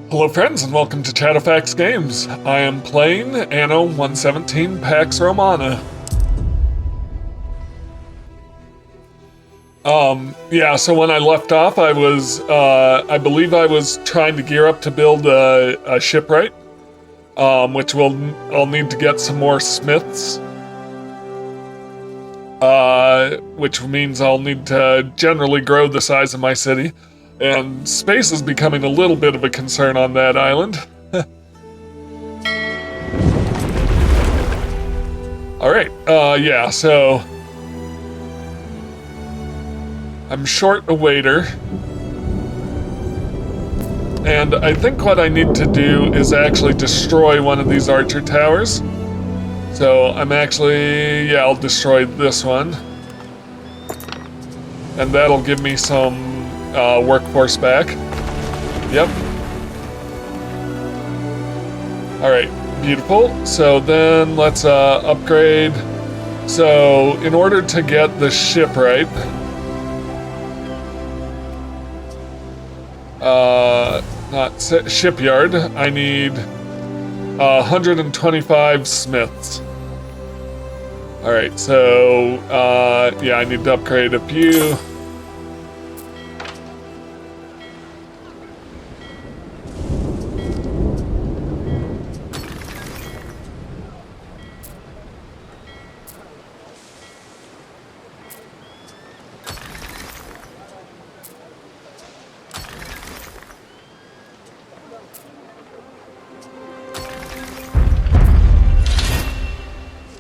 Hello friends and welcome to Chadowfax Games. I am playing Anno 117 Pax Romana. So when I left off I I believe I was trying to gear up to build a shipwright, which I'll need to get some more smiths. Which means I'll need to generally grow the size of my city. And space is becoming a little bit of a concern on that island. Alright, so I'm short a waiter. And I think what I need to do is actually destroy one of these archer towers. So I'll destroy this one. And that'll give me some workforce back. Yep. Alright, beautiful. So then let's upgrade. So in order to get the shipwright, shipyard, I need 125 smiths. Alright, so I need to upgrade a few.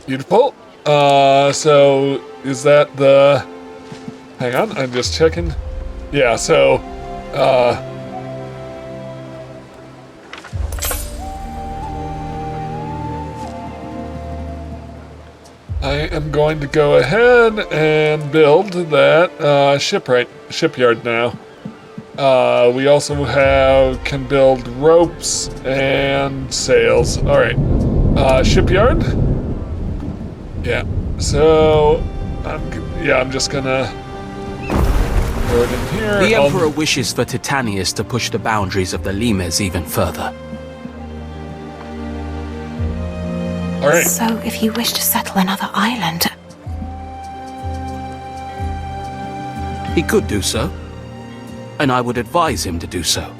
Beautiful. So is that the... Hang on, I'm just checking. Yeah, so, I am going to go ahead and build that shipyard now. We also can build ropes and sails. All right, shipyard. Yeah. So, I'm just gonna throw it in here. The Emperor wishes for Titanius to push the boundaries of the Limes even further. All right. So, if you wish to settle another island... He could do so, and I would advise him to do so.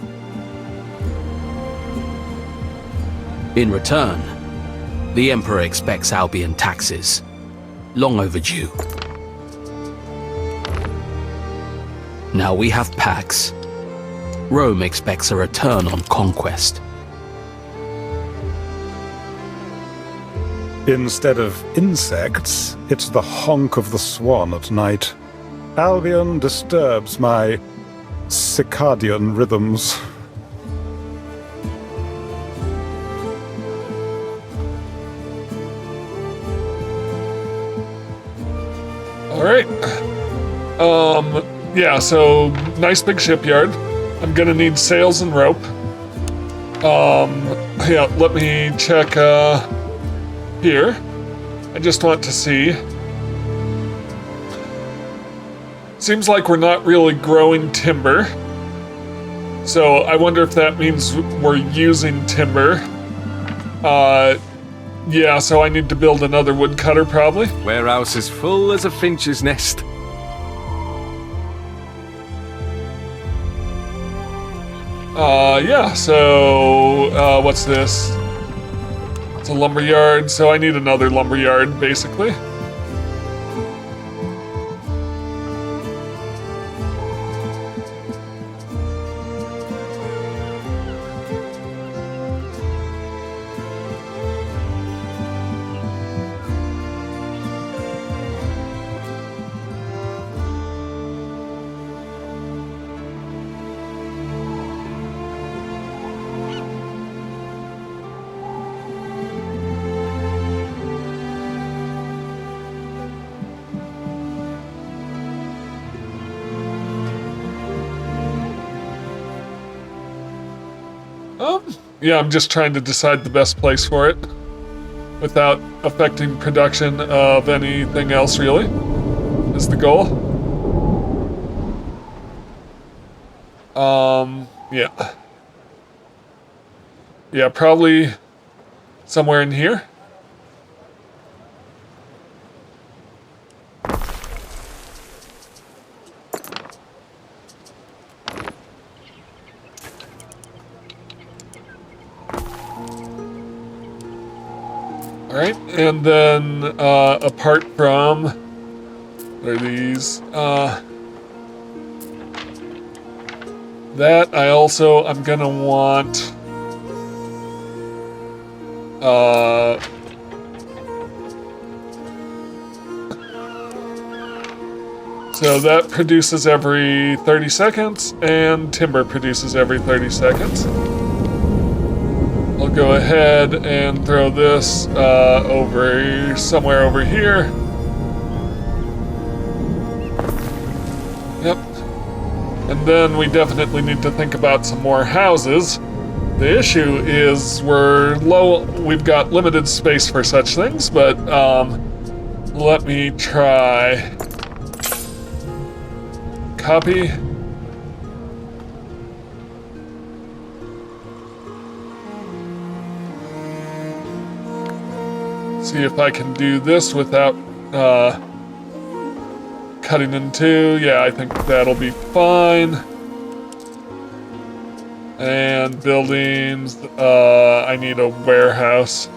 In return, the Emperor expects Albion taxes, long overdue. Now we have Pax. Rome expects a return on conquest. Instead of insects, it's the honk of the swan at night. Albion disturbs my circadian rhythms. Alright. So nice big shipyard. I'm gonna need sails and rope. Let me check here. I just want to see. Seems like we're not really growing timber. So I wonder if that means we're using timber. So I need to build another woodcutter, probably. Warehouse is full as a finch's nest. What's this? It's a lumberyard, so I need another lumberyard, basically. I'm just trying to decide the best place for it without affecting production of anything else, really, is the goal. Yeah. Yeah, probably somewhere in here. Alright, and then apart from, what are these? That I'm gonna want so that produces every 30 seconds, and timber produces every 30 seconds. I'll go ahead and throw this somewhere over here. Yep. And then we definitely need to think about some more houses. The issue is we've got limited space for such things, but let me try. Copy. See if I can do this without cutting in two. Yeah, I think that'll be fine. And buildings, I need a warehouse.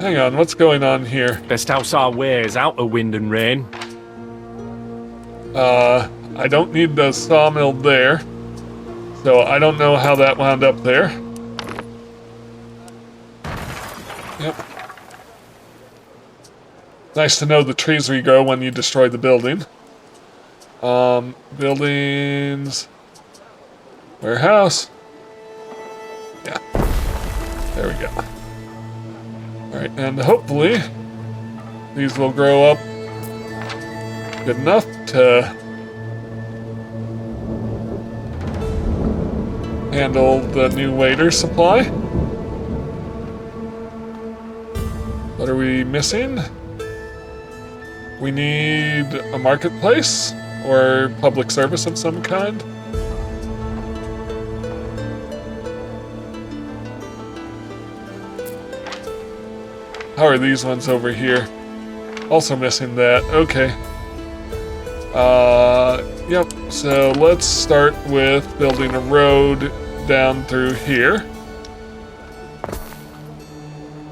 Hang on, what's going on here? Best house our wares out of wind and rain. I don't need the sawmill there, so I don't know how that wound up there. Yep. Nice to know the trees regrow when you destroy the building. Buildings... Warehouse. Yeah. There we go. Alright, and hopefully these will grow up good enough to handle the new waiter supply. What are we missing? We need a marketplace or public service of some kind. How are these ones over here? Also missing that. Okay. Yep. So let's start with building a road down through here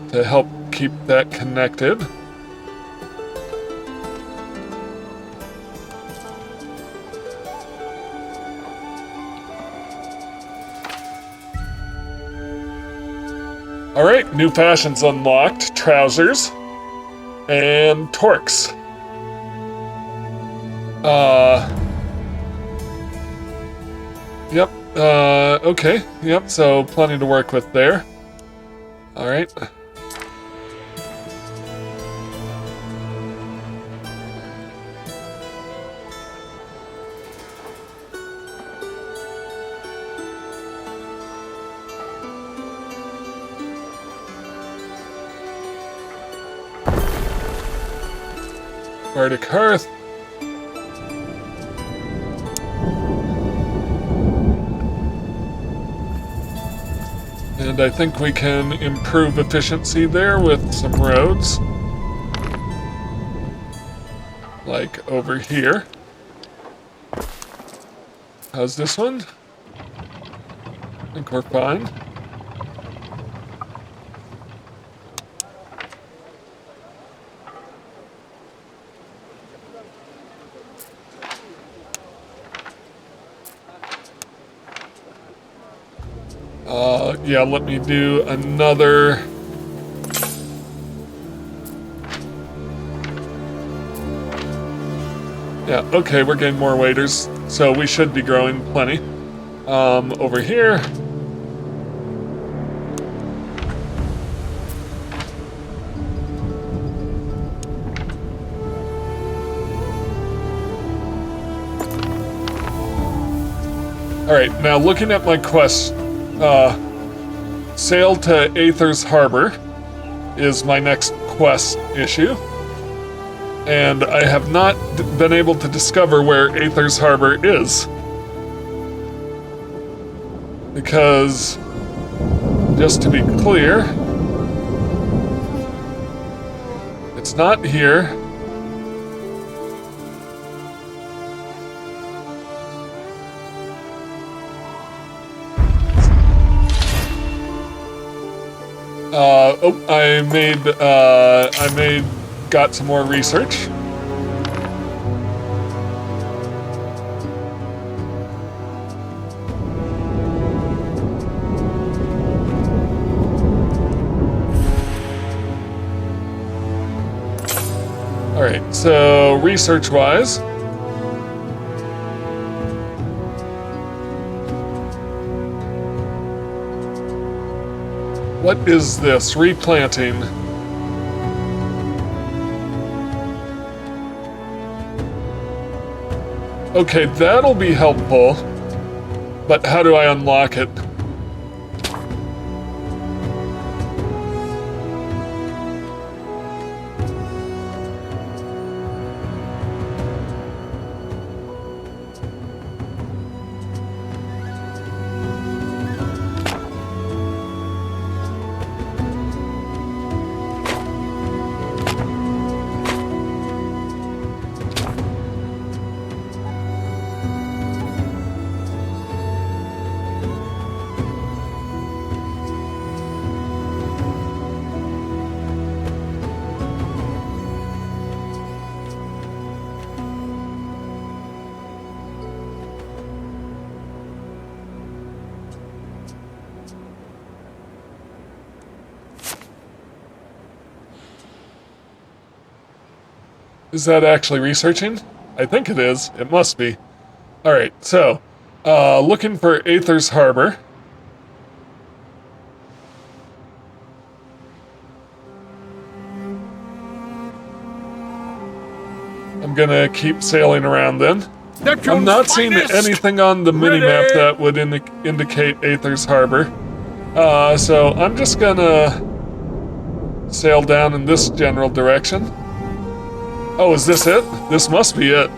to help keep that connected. Alright, new fashions unlocked. Trousers. And torques. Yep, okay. Yep, so plenty to work with there. Alright. Arctic Hearth. And I think we can improve efficiency there with some roads. Like over here. How's this one? I think we're fine. Yeah, let me do another. Yeah, okay, we're getting more waiters, so we should be growing plenty. Over here. Alright, now looking at my quest, sail to Aether's Harbor is my next quest issue. And I have not been able to discover where Aether's Harbor is. Because, just to be clear, it's not here. Got some more research. All right, so research-wise, what is this? Replanting. Okay, that'll be helpful, but how do I unlock it? Is that actually researching? I think it is. It must be. Alright, so, looking for Aether's Harbor. I'm gonna keep sailing around then. I'm not seeing anything on the minimap that would indicate Aether's Harbor. So I'm just gonna sail down in this general direction. Oh, is this it? This must be it.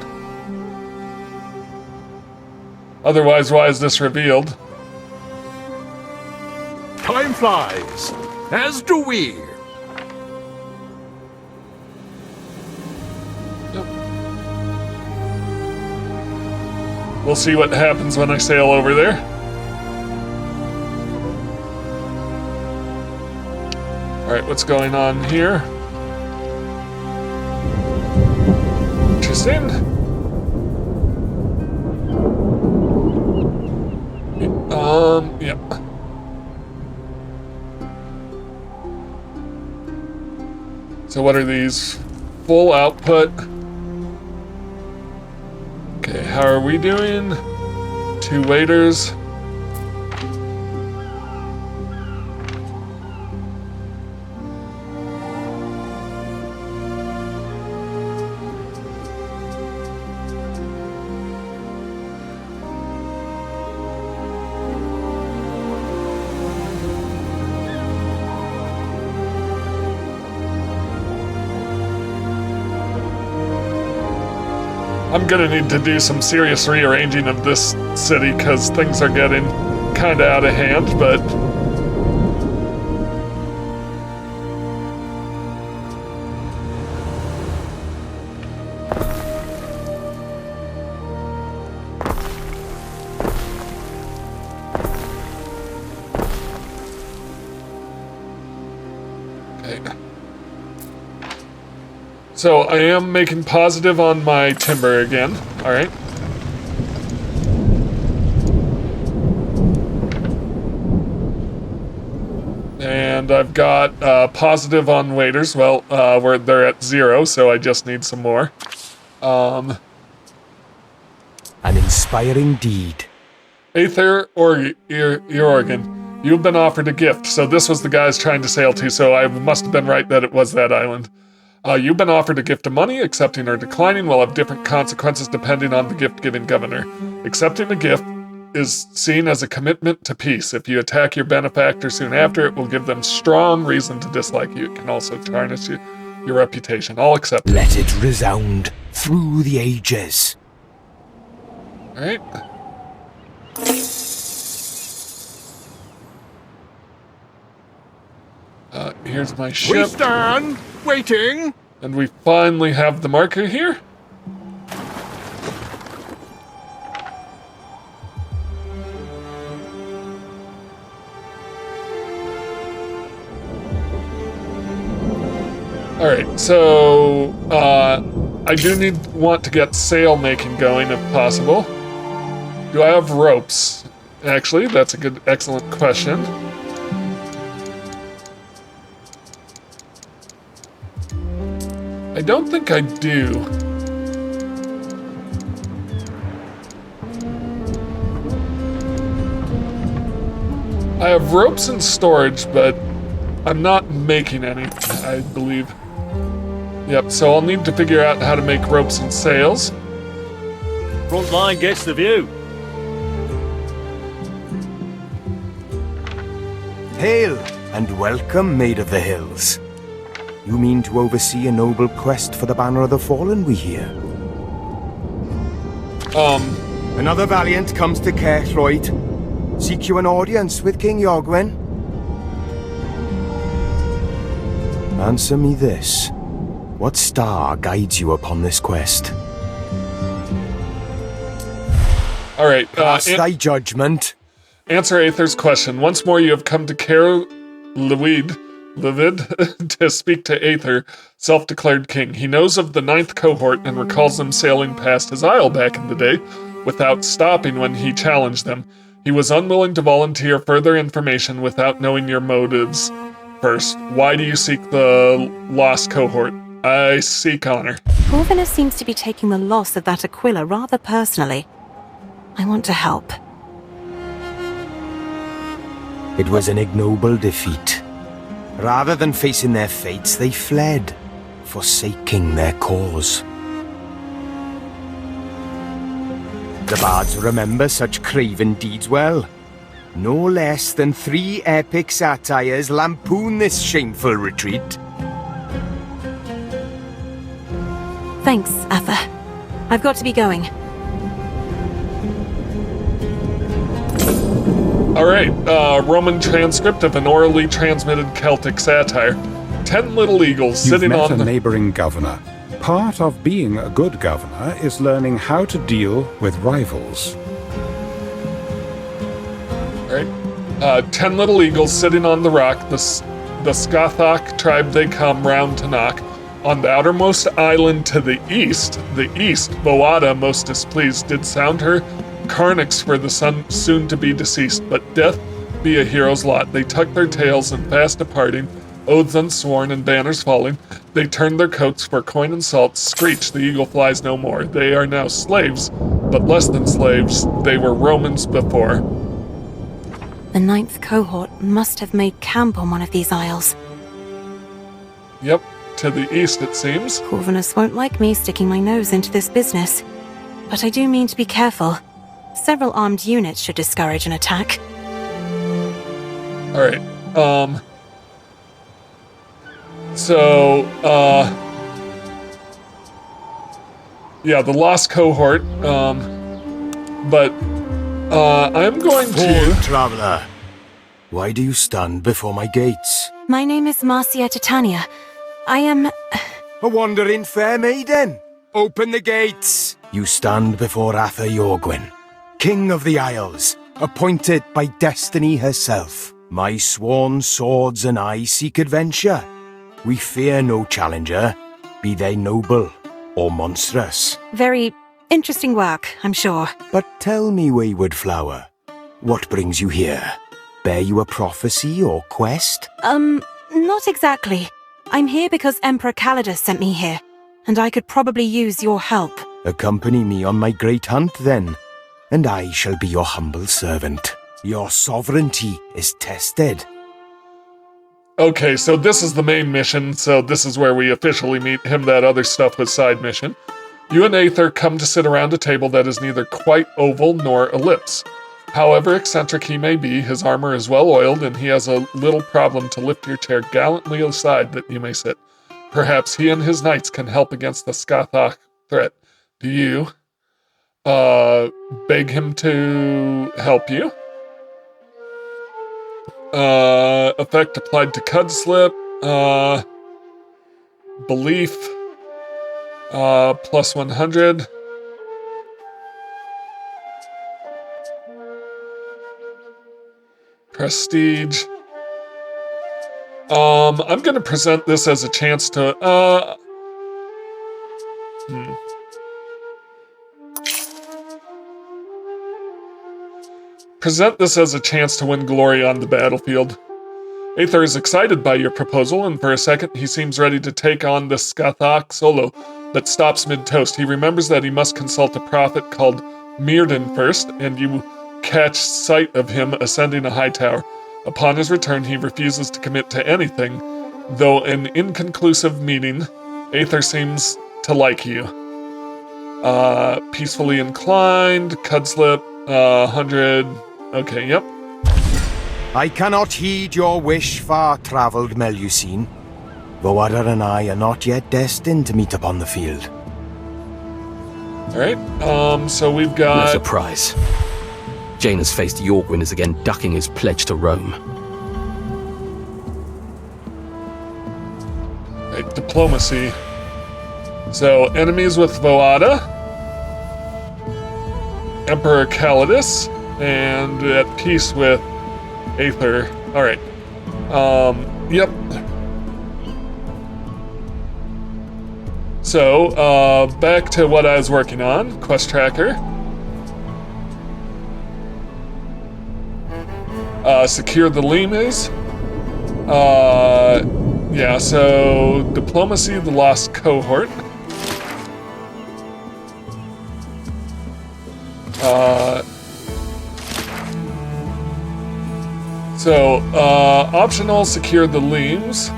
Otherwise, why is this revealed? Time flies, as do we. Yep. We'll see what happens when I sail over there. Alright, what's going on here? Interesting. Yep. So what are these? Full output. Okay, how are we doing? 2 waiters. I'm gonna need to do some serious rearranging of this city because things are getting kinda out of hand, but... Okay. So I am making positive on my timber again. All right. And I've got positive on waiters. Well, they're at 0, so I just need some more. An inspiring deed. Aether or Oregon, you've been offered a gift. So this was the guys trying to sail to. So I must have been right that it was that island. You've been offered a gift of money. Accepting or declining will have different consequences depending on the gift-giving governor. Accepting the gift is seen as a commitment to peace. If you attack your benefactor soon after, it will give them strong reason to dislike you. It can also tarnish your reputation. I'll accept it. Let it resound through the ages. All right. Here's my We ship. stand, waiting. And we finally have the marker here. Alright, so I do want to get sail making going if possible. Do I have ropes? Actually, that's a excellent question. I don't think I do. I have ropes in storage, but I'm not making any, I believe. Yep, so I'll need to figure out how to make ropes and sails. Front line gets the view. Hail, and welcome, Maid of the Hills. You mean to oversee a noble quest for the Banner of the Fallen, we hear? Another valiant comes to Caerthroyd. Seek you an audience with King Iorgwen? Answer me this. What star guides you upon this quest? Alright, Pass thy judgment. answer Aether's question. Once more you have come to Livid to speak to Aether, self-declared king. He knows of the 9th cohort and recalls them sailing past his isle back in the day without stopping when he challenged them. He was unwilling to volunteer further information without knowing your motives first. Why do you seek the lost cohort? I seek honor. Corvinus seems to be taking the loss of that Aquila rather personally. I want to help. It was an ignoble defeat. Rather than facing their fates, they fled, forsaking their cause. The bards remember such craven deeds well. No less than 3 epic satires lampoon this shameful retreat. Thanks, Atha. I've got to be going. Alright, Roman transcript of an orally transmitted Celtic satire. 10 little eagles You've sitting met on a the... neighboring governor. Part of being a good governor is learning how to deal with rivals. Alright. 10 little eagles sitting on the rock, the Scathach tribe they come round to knock. On the outermost island to the east, Boada, most displeased, did sound her carnix for the son soon to be deceased, but death be a hero's lot. They tuck their tails and fast departing, oaths unsworn and banners falling. They turn their coats for coin and salt, screech, the eagle flies no more. They are now slaves, but less than slaves, they were Romans before. The 9th cohort must have made camp on one of these isles. Yep, to the east it seems. Corvinus won't like me sticking my nose into this business. But I do mean to be careful. Several armed units should discourage an attack. Alright, yeah, the lost cohort, but, I'm going Hold, to... traveler. Why do you stand before my gates? My name is Marcia Titania. I am... A wandering fair maiden. Open the gates. You stand before Atha Iorgwen, King of the Isles, appointed by destiny herself. My sworn swords and I seek adventure. We fear no challenger, be they noble or monstrous. Very interesting work, I'm sure. But tell me, wayward flower, what brings you here? Bear you a prophecy or quest? Not exactly. I'm here because Emperor Calidus sent me here, and I could probably use your help. Accompany me on my great hunt, then, and I shall be your humble servant. Your sovereignty is tested. Okay, so this is the main mission, so this is where we officially meet him. That other stuff was side mission. You and Aether come to sit around a table that is neither quite oval nor ellipse. However eccentric he may be, his armor is well oiled, and he has a little problem to lift your chair gallantly aside that you may sit. Perhaps he and his knights can help against the Skathach threat. Do you, beg him to help you? Effect applied to Cudslip. Belief. Plus 100. Prestige. I'm gonna present this as a chance to, Present this as a chance to win glory on the battlefield. Aether is excited by your proposal, and for a second he seems ready to take on the Skathach solo, but stops mid-toast. He remembers that he must consult a prophet called Mirden first, and you catch sight of him ascending a high tower. Upon his return, he refuses to commit to anything, though an inconclusive meeting. Aether seems to like you. Peacefully inclined, Cudslip, 100, okay, yep. I cannot heed your wish, far-travelled Melusine. Voada and I are not yet destined to meet upon the field. Alright, so we've No got... surprise. Jane has faced Yorgwyn is again ducking his pledge to Rome. Right, diplomacy. So, enemies with Voada, Emperor Calidus, and at peace with Aether. Alright. Yep. So, back to what I was working on. Quest tracker. Secure the Limes. Yeah, so diplomacy, the lost cohort. Optional, secure the Limes.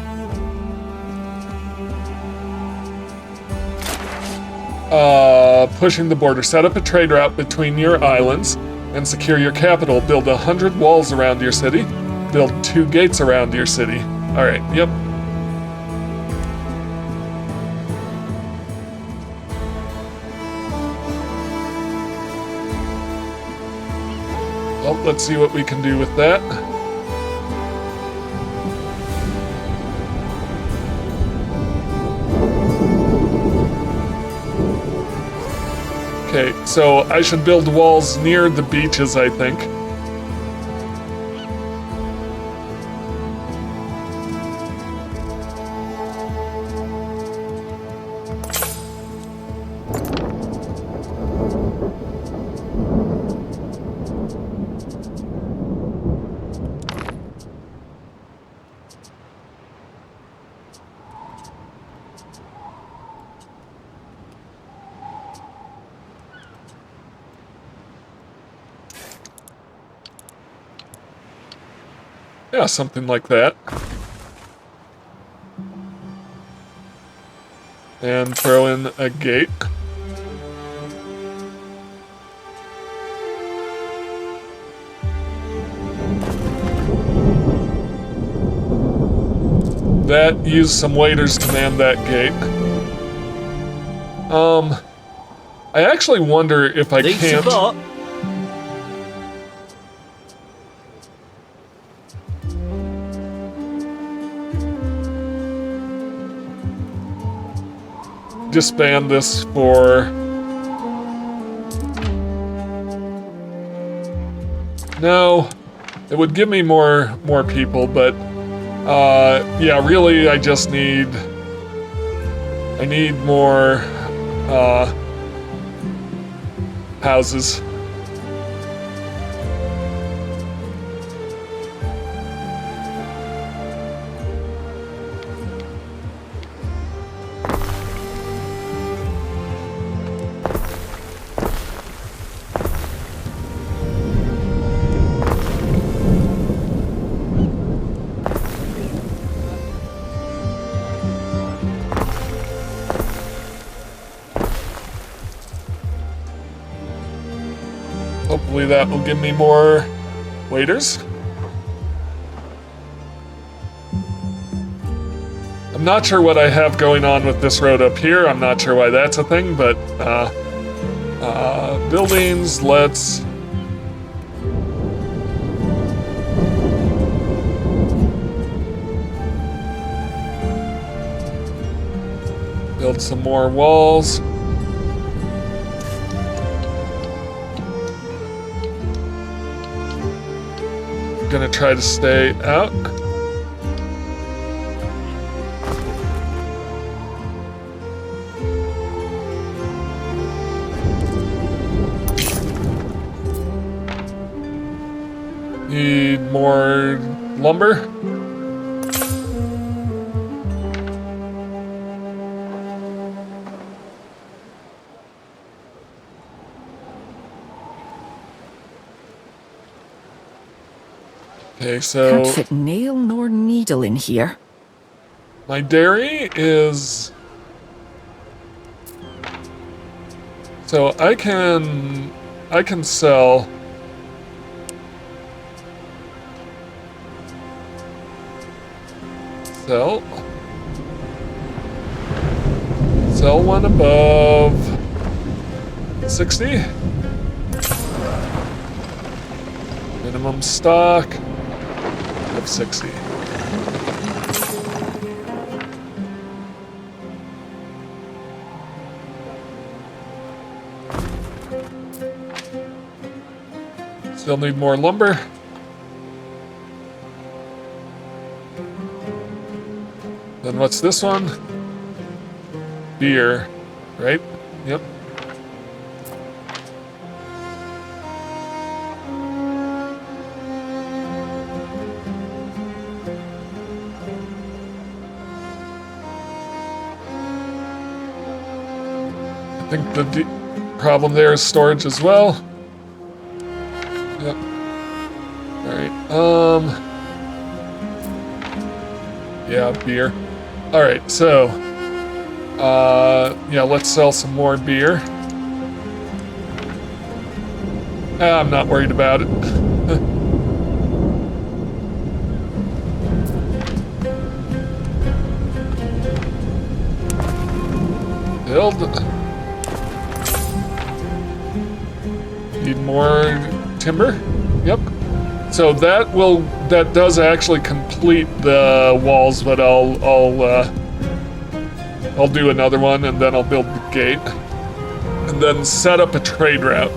Pushing the border. Set up a trade route between your islands and secure your capital. Build 100 walls around your city. Build 2 gates around your city. Alright, yep. Well, let's see what we can do with that. Okay, so I should build walls near the beaches, I think. Yeah, something like that. And throw in a gate. That used some waiters to man that gate. I actually wonder if I can't... disband this for... No, it would give me more people, but yeah, really I just need... I need more houses. Hopefully that will give me more waiters. I'm not sure what I have going on with this road up here. I'm not sure why that's a thing, but buildings, let's... build some more walls. I'm gonna try to stay out. Need more lumber. Okay, so Can't fit nail nor needle in here. my dairy is... So I can sell... Sell one above 60. Minimum stock of 60. Still need more lumber. Then what's this one? Beer, right? Yep. I think the problem there is storage as well. Yep. Alright, yeah, beer. Alright, so... yeah, let's sell some more beer. I'm not worried about it. Build. Need more timber? Yep. So that does actually complete the walls, but I'll do another one, and then I'll build the gate. And then set up a trade route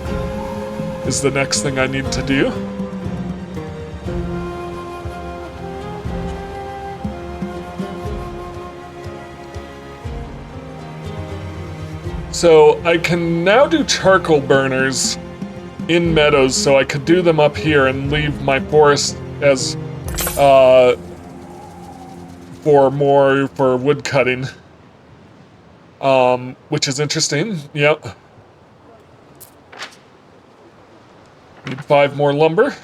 is the next thing I need to do. So I can now do charcoal burners in meadows, so I could do them up here and leave my forest as for wood cutting. Which is interesting. Yep. Need 5 more lumber.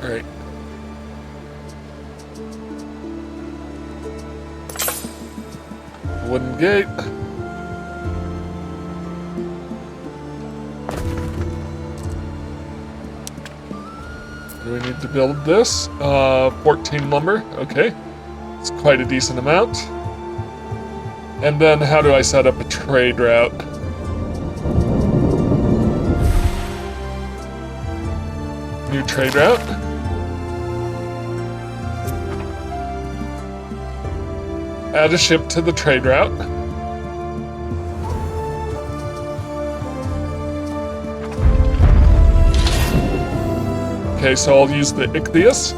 Alright. Wooden gate. Do we need to build this? 14 lumber. Okay. It's quite a decent amount. And then how do I set up a trade route? new trade route. Add a ship to the trade route. Okay, so I'll use the Ichthys.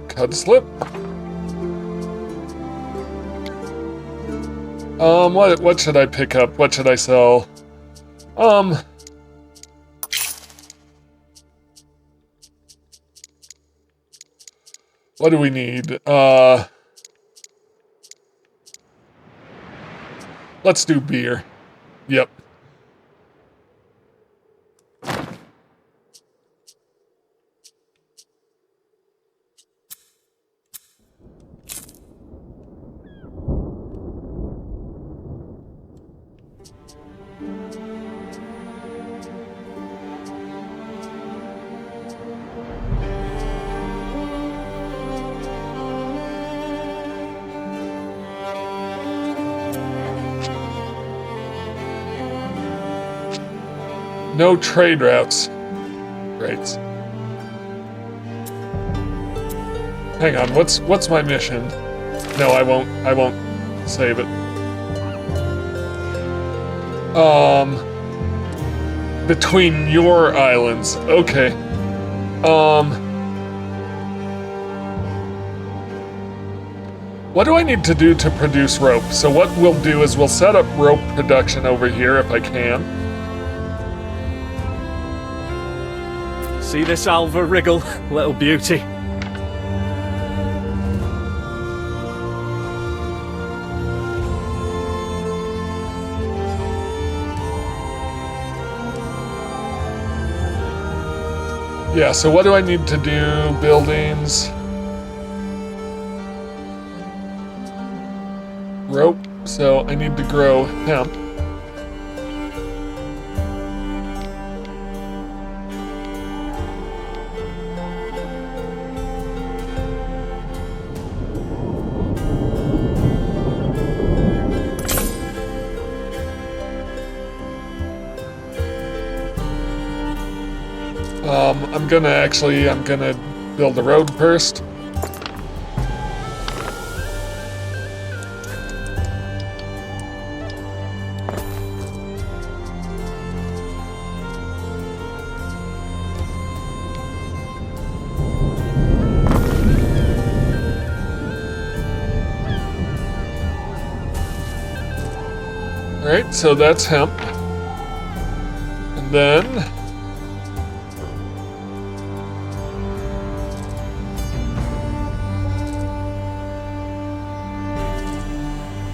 Cut slip. What should I pick up? What should I sell? What do we need? Let's do beer. Yep. No trade routes. Great. Hang on, what's my mission? No, I won't save it. Between your islands. Okay. What do I need to do to produce rope? So what we'll do is we'll set up rope production over here if I can. See this Alva wriggle, little beauty? Yeah, so what do I need to do? Buildings. Rope. So I need to grow hemp. I'm gonna build a road first. Alright, so that's hemp. And then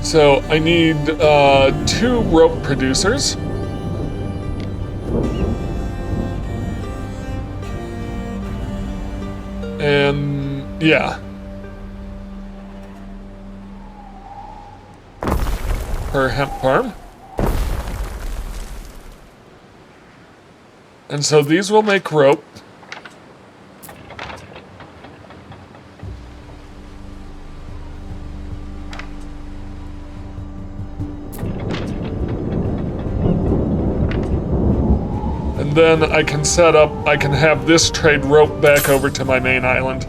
so I need 2 rope producers. And yeah. Per hemp farm. And so these will make rope. Then I can I can have this trade rope back over to my main island.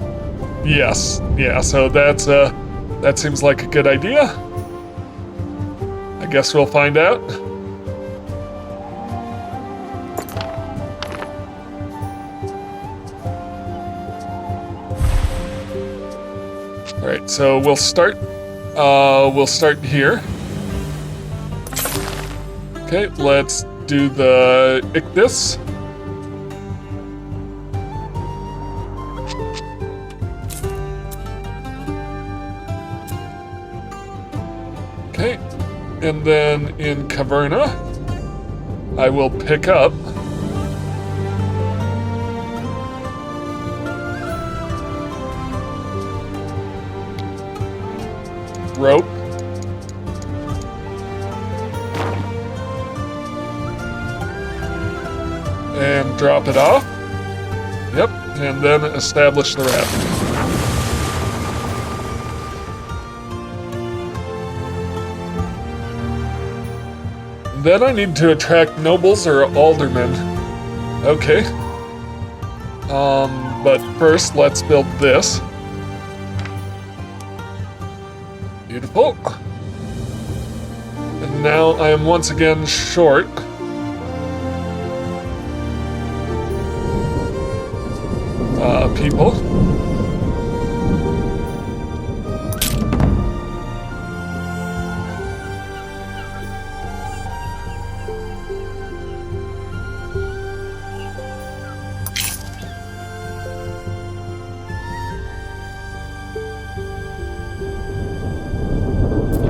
Yes, yeah, so that seems like a good idea. I guess we'll find out. Alright, so we'll start here. Okay, let's do the Ichthys. Okay, and then in Caverna, I will pick up rope. And drop it off. Yep. and then establish the raft. Then I need to attract nobles or aldermen. Okay. But first, let's build this. Beautiful. And now I am once again short. People.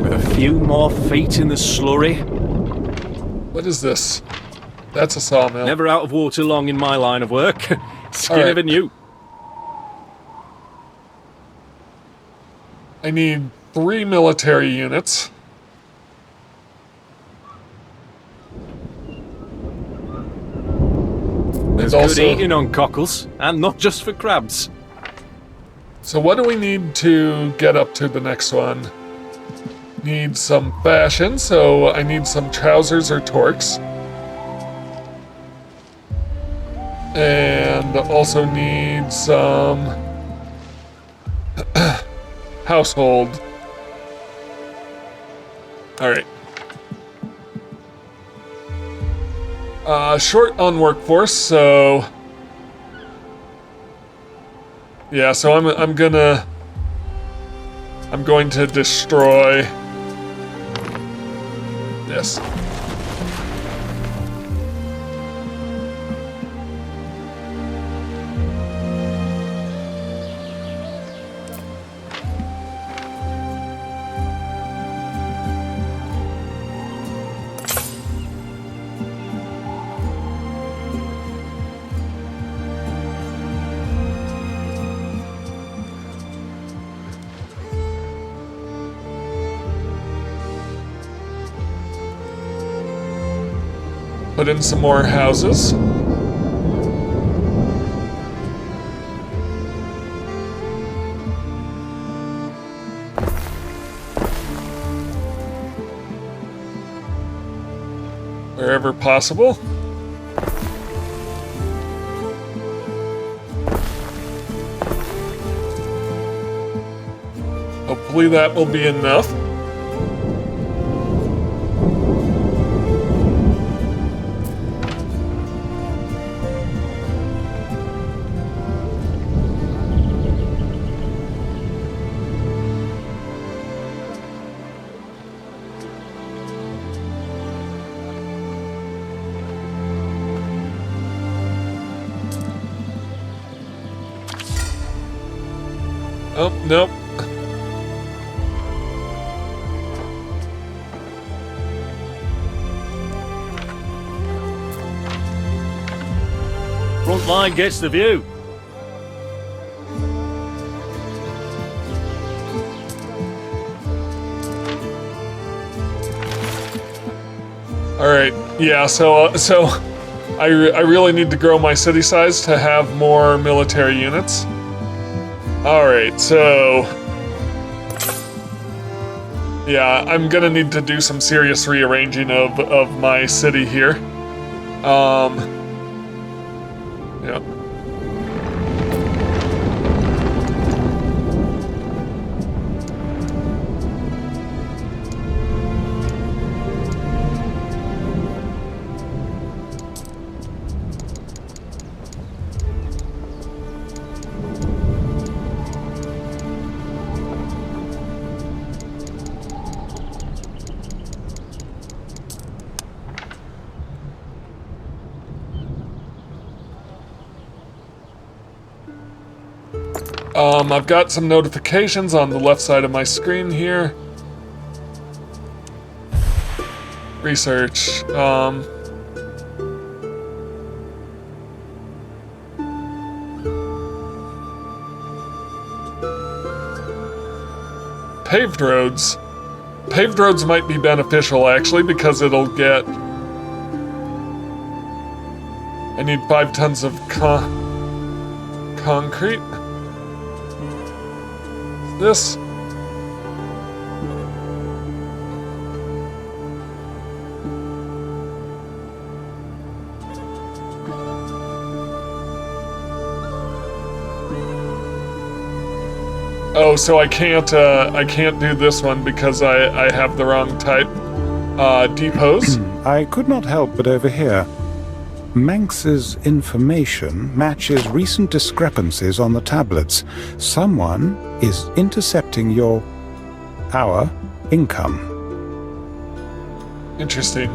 With a few more feet in the slurry. What is this? That's a sawmill. Never out of water long in my line of work. Skin Alright. of a new. I need 3 military units. There's And good eating on cockles, and not just for crabs. So what do we need to get up to the next one? Need some fashion, so I need some trousers or torques. And also need some household. Alright. Short on workforce, so yeah, so I'm going to destroy this. Put in some more houses. Wherever possible. Hopefully that will be enough. Oh, nope. Front line gets the view. All right. Yeah. So I really need to grow my city size to have more military units. All right. So yeah, I'm gonna need to do some serious rearranging of my city here. Yeah. I've got some notifications on the left side of my screen here. Research. Paved roads. Paved roads might be beneficial, actually, because it'll get... I need 5 tons of concrete. This. Oh, so I can't do this one because I have the wrong type. Depose. I could not help but overhear. Manx's information matches recent discrepancies on the tablets. Someone is intercepting our income. Interesting.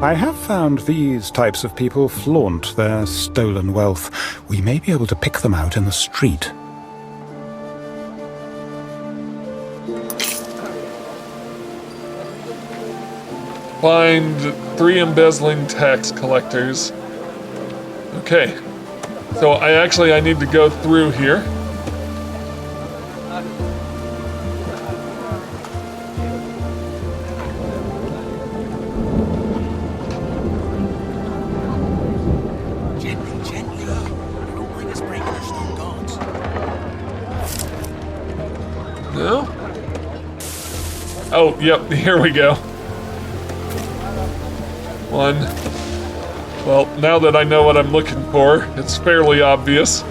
I have found these types of people flaunt their stolen wealth. We may be able to pick them out in the street. Find 3 embezzling tax collectors. Okay. So I need to go through here. Gently. I don't mind us breaking our stone gods. No? Oh, yep, here we go. One. Well, now that I know what I'm looking for, it's fairly obvious.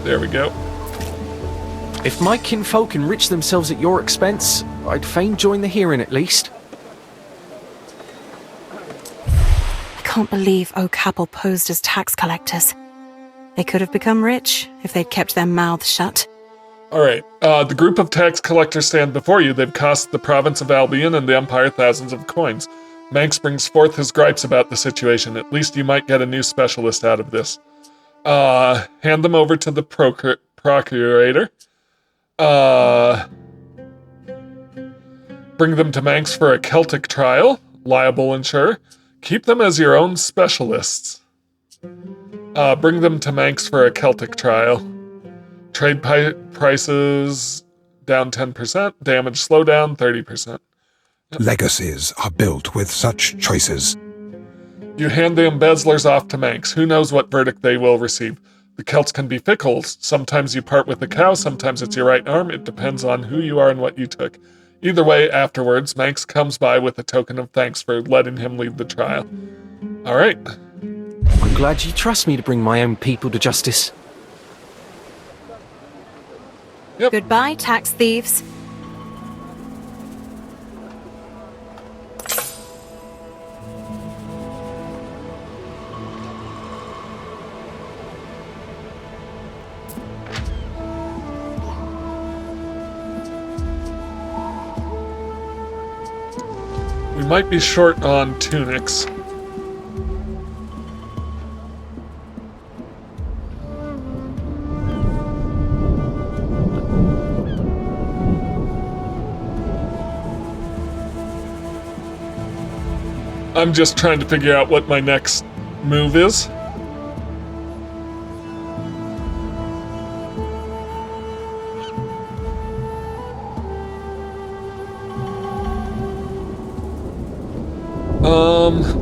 There we go. If my kinfolk enrich themselves at your expense, I'd fain join the hearing at least. I can't believe Oak Apple posed as tax collectors. They could have become rich if they'd kept their mouths shut. Alright, the group of tax collectors stand before you. They've cost the province of Albion and the Empire thousands of coins. Manx brings forth his gripes about the situation. At least you might get a new specialist out of this. Hand them over to the procurator. Bring them to Manx for a Celtic trial. Liable insurer. Keep them as your own specialists. Bring them to Manx for a Celtic trial. Trade prices down 10%. Damage slowdown 30%. Yep. Legacies are built with such choices. You hand the embezzlers off to Manx. Who knows what verdict they will receive? The Celts can be fickle. Sometimes you part with the cow, sometimes it's your right arm. It depends on who you are and what you took. Either way, afterwards, Manx comes by with a token of thanks for letting him lead the trial. Alright. I'm glad you trust me to bring my own people to justice. Yep. Goodbye, tax thieves. We might be short on tunics. I'm just trying to figure out what my next move is.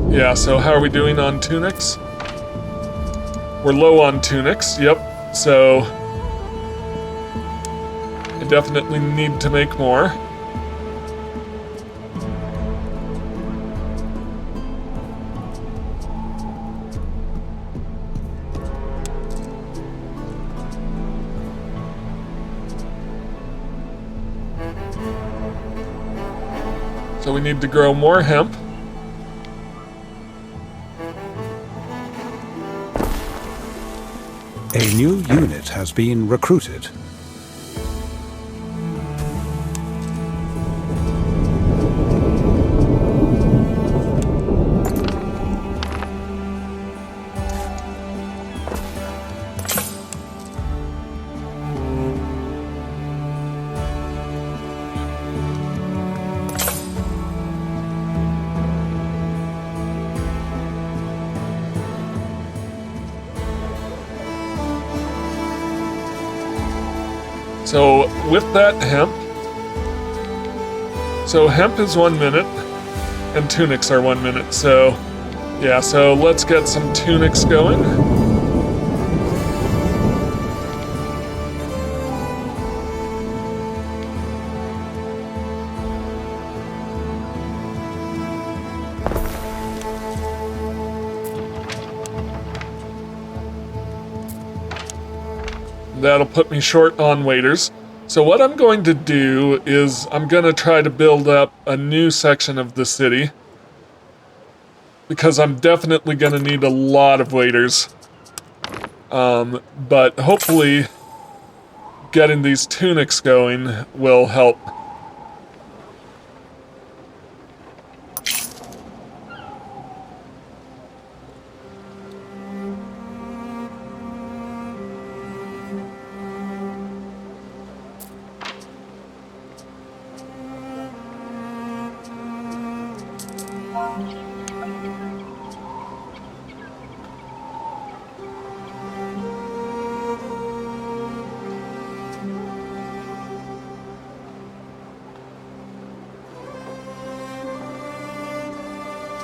Yeah, so how are we doing on tunics? We're low on tunics, yep. So I definitely need to make more. So we need to grow more hemp. A new unit has been recruited. So with that hemp, So hemp is 1 minute, and tunics are 1 minute. So, yeah, so let's get some tunics going. That'll put me short on waiters. So what I'm going to do is I'm going to try to build up a new section of the city, because I'm definitely going to need a lot of waiters. But hopefully getting these tunics going will help.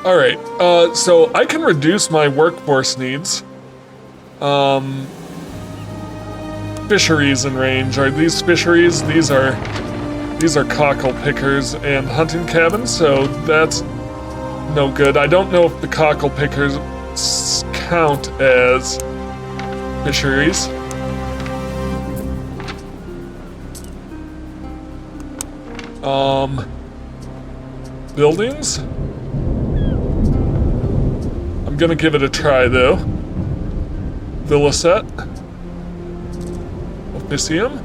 Alright, so I can reduce my workforce needs. Fisheries in range. Are these fisheries? These are cockle pickers and hunting cabins, so that's no good. I don't know if the cockle pickers count as fisheries. Buildings? I'm gonna give it a try, though. Villa set. Officium.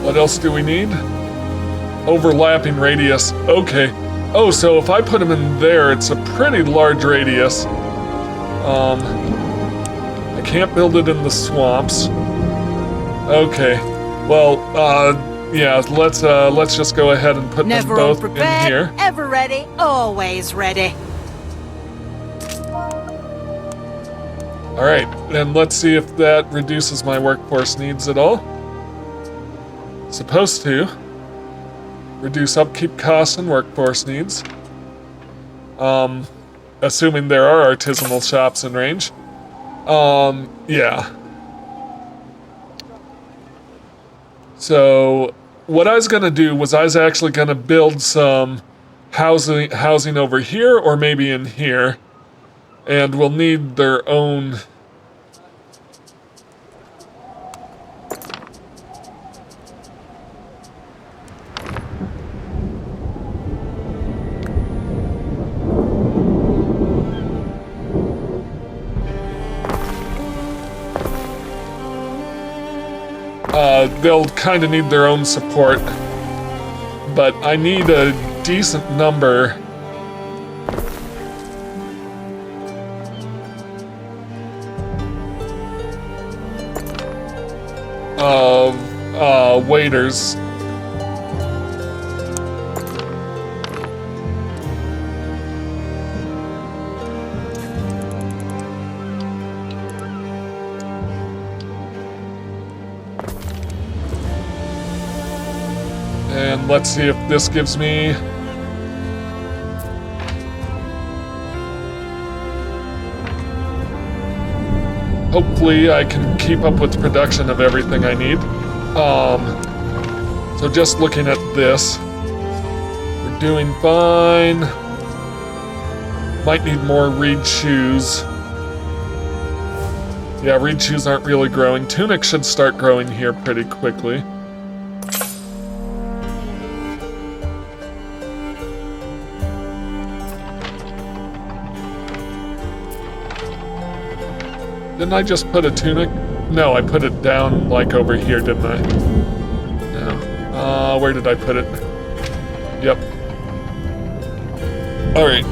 What else do we need? Overlapping radius. Okay. Oh, so if I put them in there, it's a pretty large radius. I can't build it in the swamps. Okay. Well, yeah, let's just go ahead and put them both in here. Ever ready, always ready. Alright, and let's see if that reduces my workforce needs at all. Supposed to. Reduce upkeep costs and workforce needs. Assuming there are artisanal shops in range. Yeah. So, what I was gonna do was I was actually gonna build some housing over here, or maybe in here. And we'll need their own... they'll kind of need their own support, but I need a decent number of waiters. And let's see if this gives me... Hopefully I can keep up with production of everything I need. So just looking at this, we're doing fine. Might need more reed shoes. Yeah, reed shoes aren't really growing. Tunic should start growing here pretty quickly. Didn't I just put a tunic? No, I put it down, like, over here, didn't I? No. Where did I put it? Yep. Alright.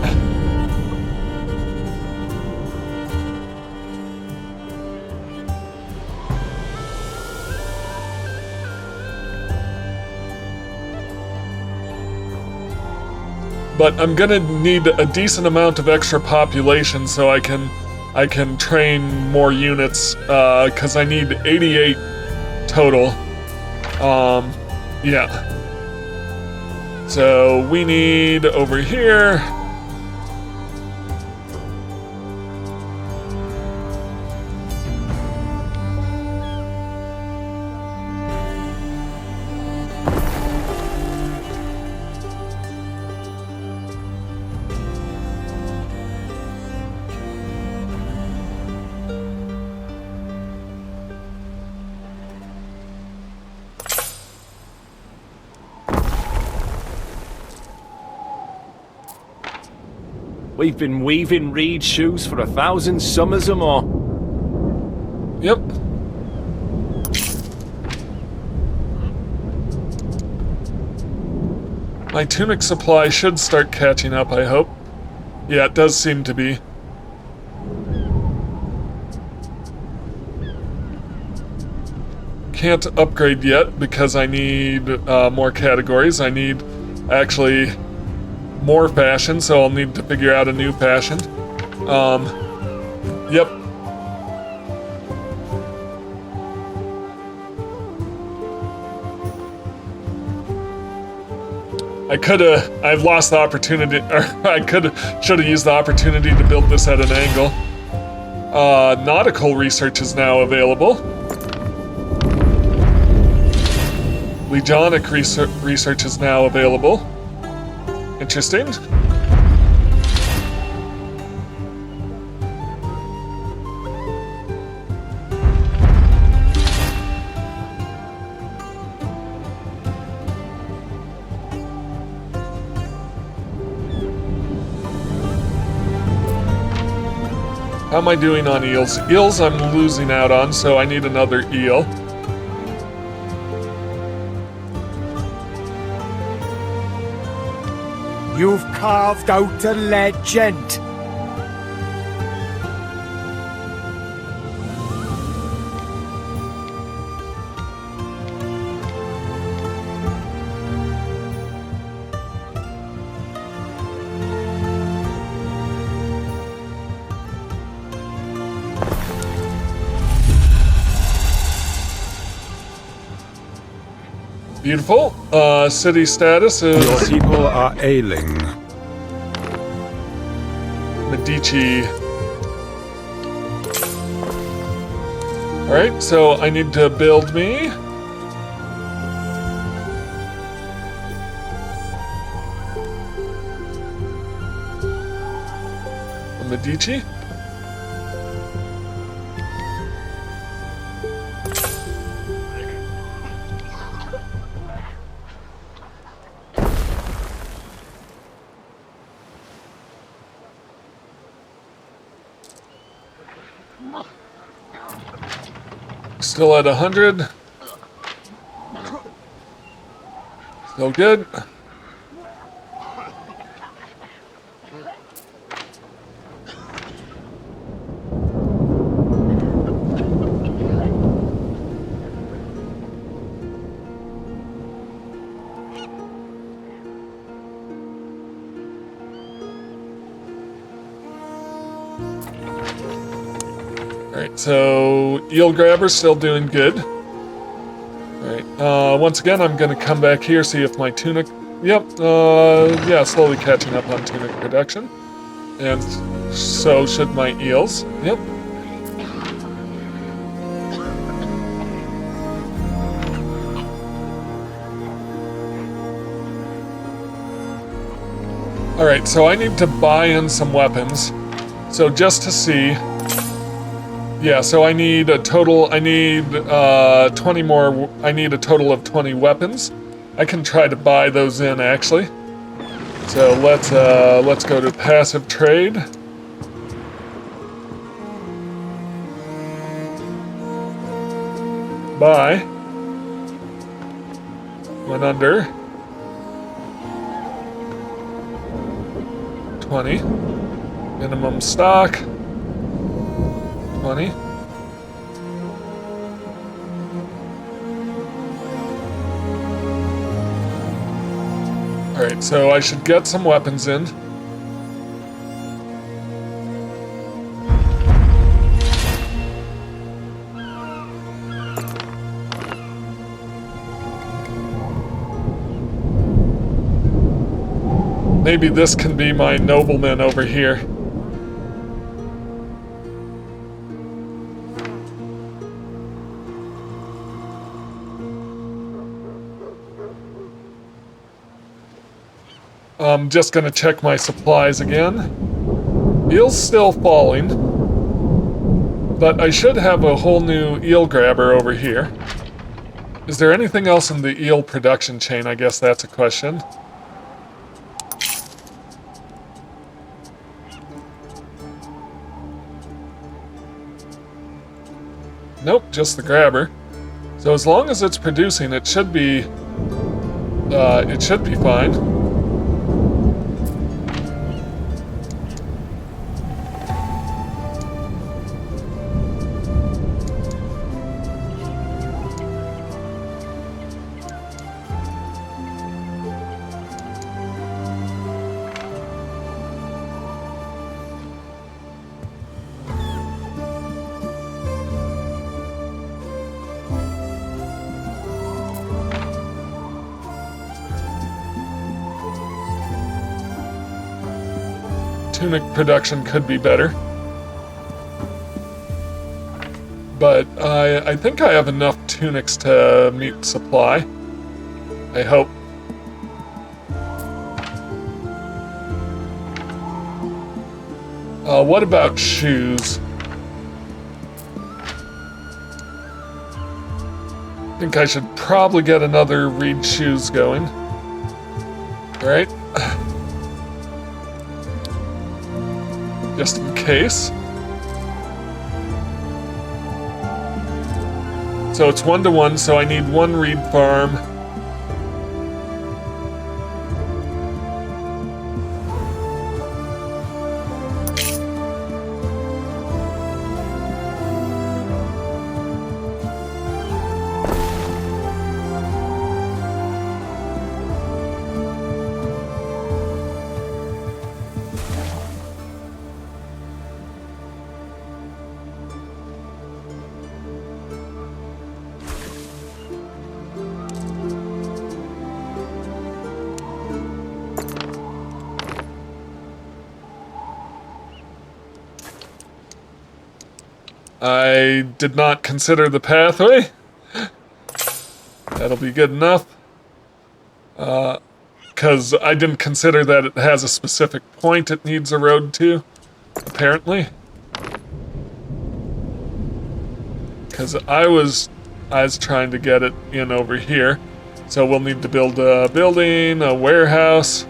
but I'm gonna need a decent amount of extra population so I can train more units, because I need 88 total. Yeah. So we need over here. We've been weaving reed shoes for 1,000 summers or more. Yep. My tunic supply should start catching up, I hope. Yeah, it does seem to be. Can't upgrade yet because I need more categories. I need actually more fashion, so I'll need to figure out a new fashion. Yep. I've lost the opportunity, or should have used the opportunity to build this at an angle. Nautical research is now available. Legionic research is now available. Interesting. How am I doing on eels? Eels I'm losing out on, so I need another eel. You've carved out a legend. Beautiful. City status is... Your people are ailing. Medici. Alright, so I need to build me. A Medici. Still at 100. Still good. Alright, so eel grabber's still doing good. Alright, once again I'm gonna come back here, see if my tunic... Yep, yeah, slowly catching up on tunic production. And so should my eels. Yep. Alright, so I need to buy in some weapons. So just to see... Yeah, so I need a total, 20 more, I need a total of 20 weapons. I can try to buy those in, actually. So let's go to passive trade. Buy. Went under. 20. Minimum stock. 20. Alright, so I should get some weapons in. Maybe this can be my nobleman over here. I'm just gonna check my supplies again. Eel's still falling, but I should have a whole new eel grabber over here. Is there anything else in the eel production chain? I guess that's a question. Nope, just the grabber. So as long as it's producing, it should be fine. Tunic production could be better. But I think I have enough tunics to meet supply. I hope. What about shoes? I think I should probably get another reed shoes going. Alright. Just in case. So it's 1-to-1, so I need one reed farm. I did not consider the pathway. That'll be good enough. Because I didn't consider that it has a specific point it needs a road to, apparently. Because I was trying to get it in over here. So we'll need to build a building, a warehouse.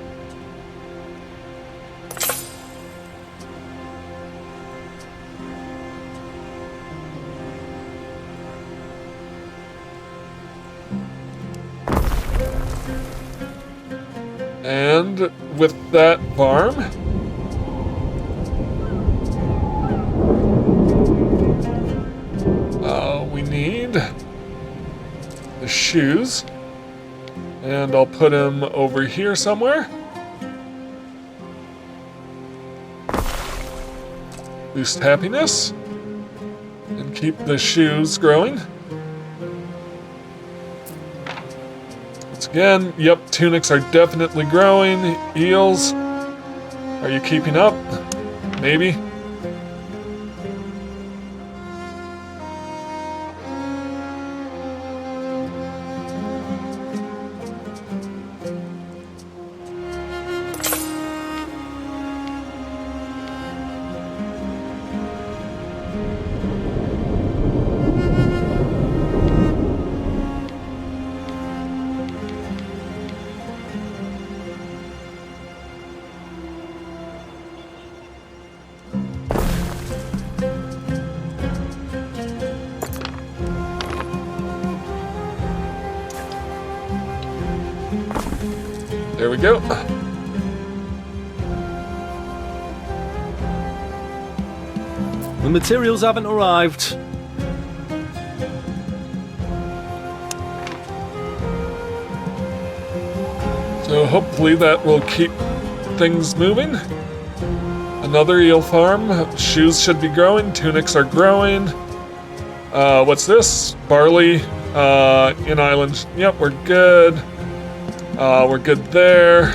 And with that farm, we need the shoes, and I'll put him over here somewhere. Boost happiness, and keep the shoes growing. Again, yep, tunics are definitely growing. Eels, are you keeping up? Maybe. There we go. The materials haven't arrived. So hopefully that will keep things moving. Another eel farm. Shoes should be growing. Tunics are growing. What's this? Barley in island. Yep, we're good. We're good there.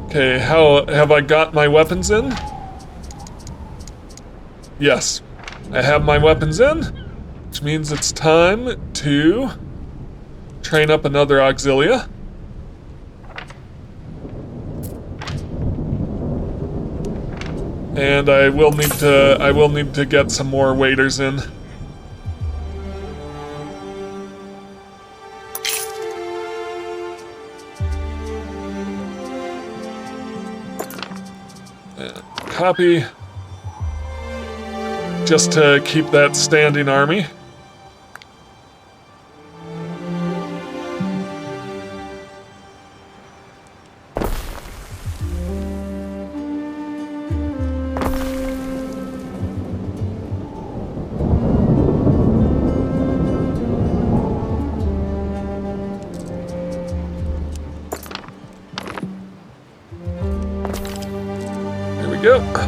Okay, how have I got my weapons in? Yes, I have my weapons in, which means it's time to train up another auxilia. And I will need to get some more waiters in. Copy. Just to keep that standing army. Here we go.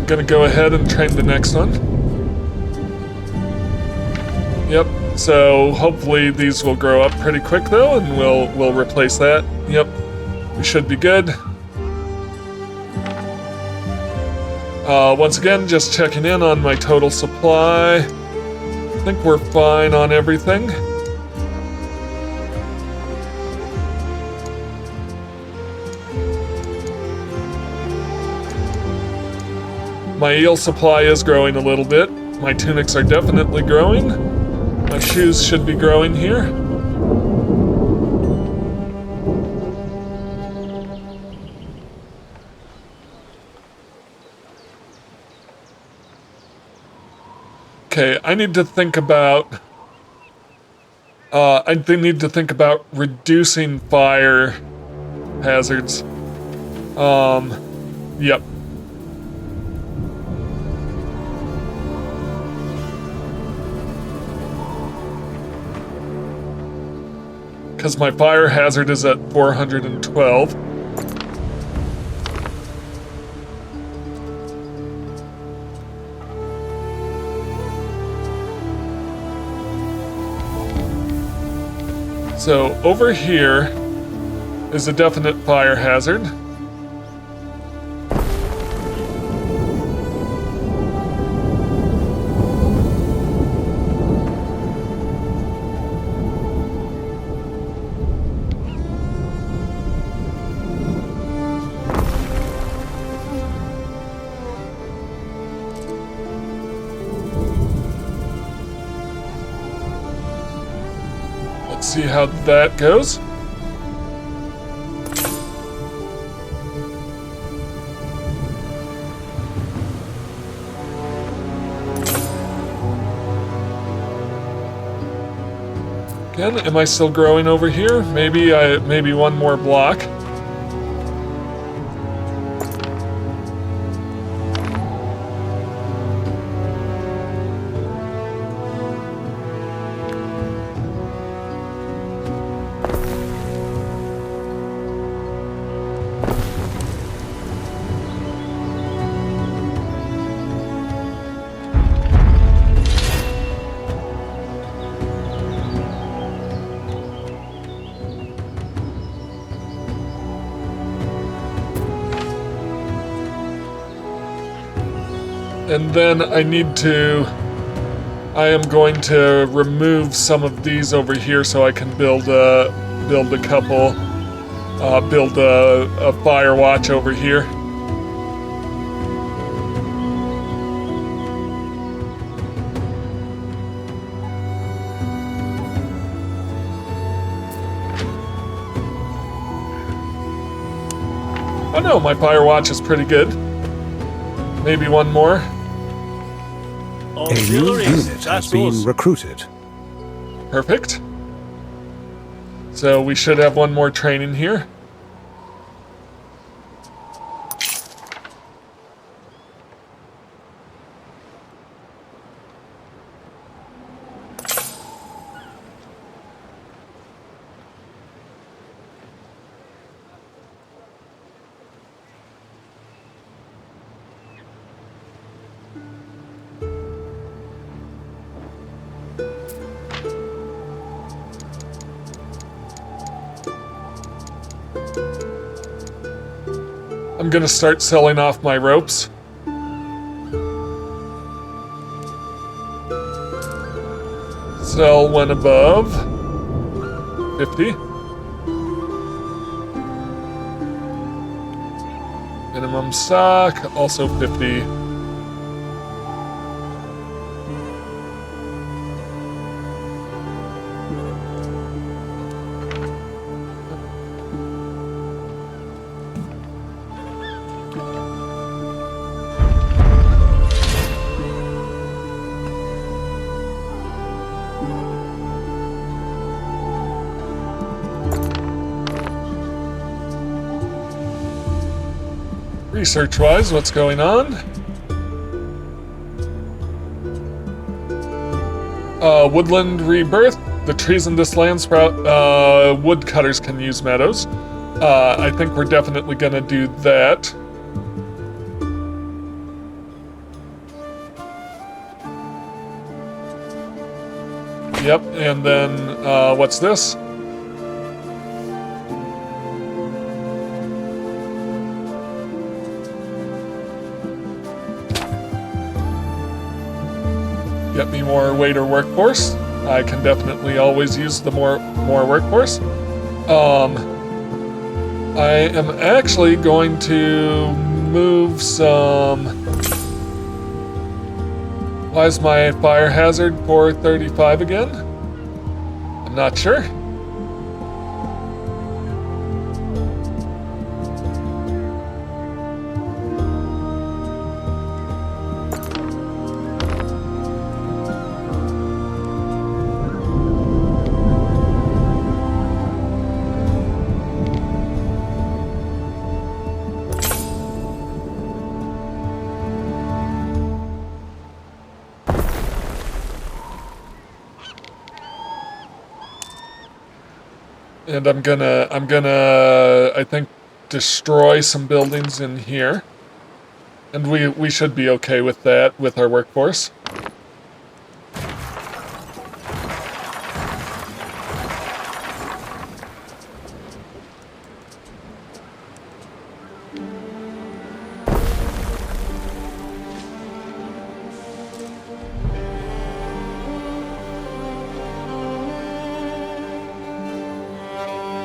Gonna go ahead and train the next one. Yep, so hopefully these will grow up pretty quick though, and we'll replace that. Yep, we should be good. Once again, just checking in on my total supply. I think we're fine on everything. My eel supply is growing a little bit. My tunics are definitely growing. My shoes should be growing here. Okay, I need to think about... I need to think about reducing fire hazards. Yep. Because my fire hazard is at 412. So over here is a definite fire hazard. See how that goes. Again, am I still growing over here? Maybe one more block. And then I am going to remove some of these over here so I can build a couple, build a fire watch over here. Oh no, my fire watch is pretty good. Maybe one more. A new unit has been recruited. Perfect. So we should have one more training here. I'm gonna start selling off my ropes. Sell when above 50. Minimum stock, also 50. Research-wise, what's going on? Woodland rebirth. The trees in this land sprout. Woodcutters can use meadows. I think we're definitely gonna do that. Yep, and then, what's this? Get me more waiter workforce. I can definitely always use the more workforce. I am actually going to move some. Why is my fire hazard 435 again? I'm not sure. And I'm gonna, I think, destroy some buildings in here. And we should be okay with that, with our workforce.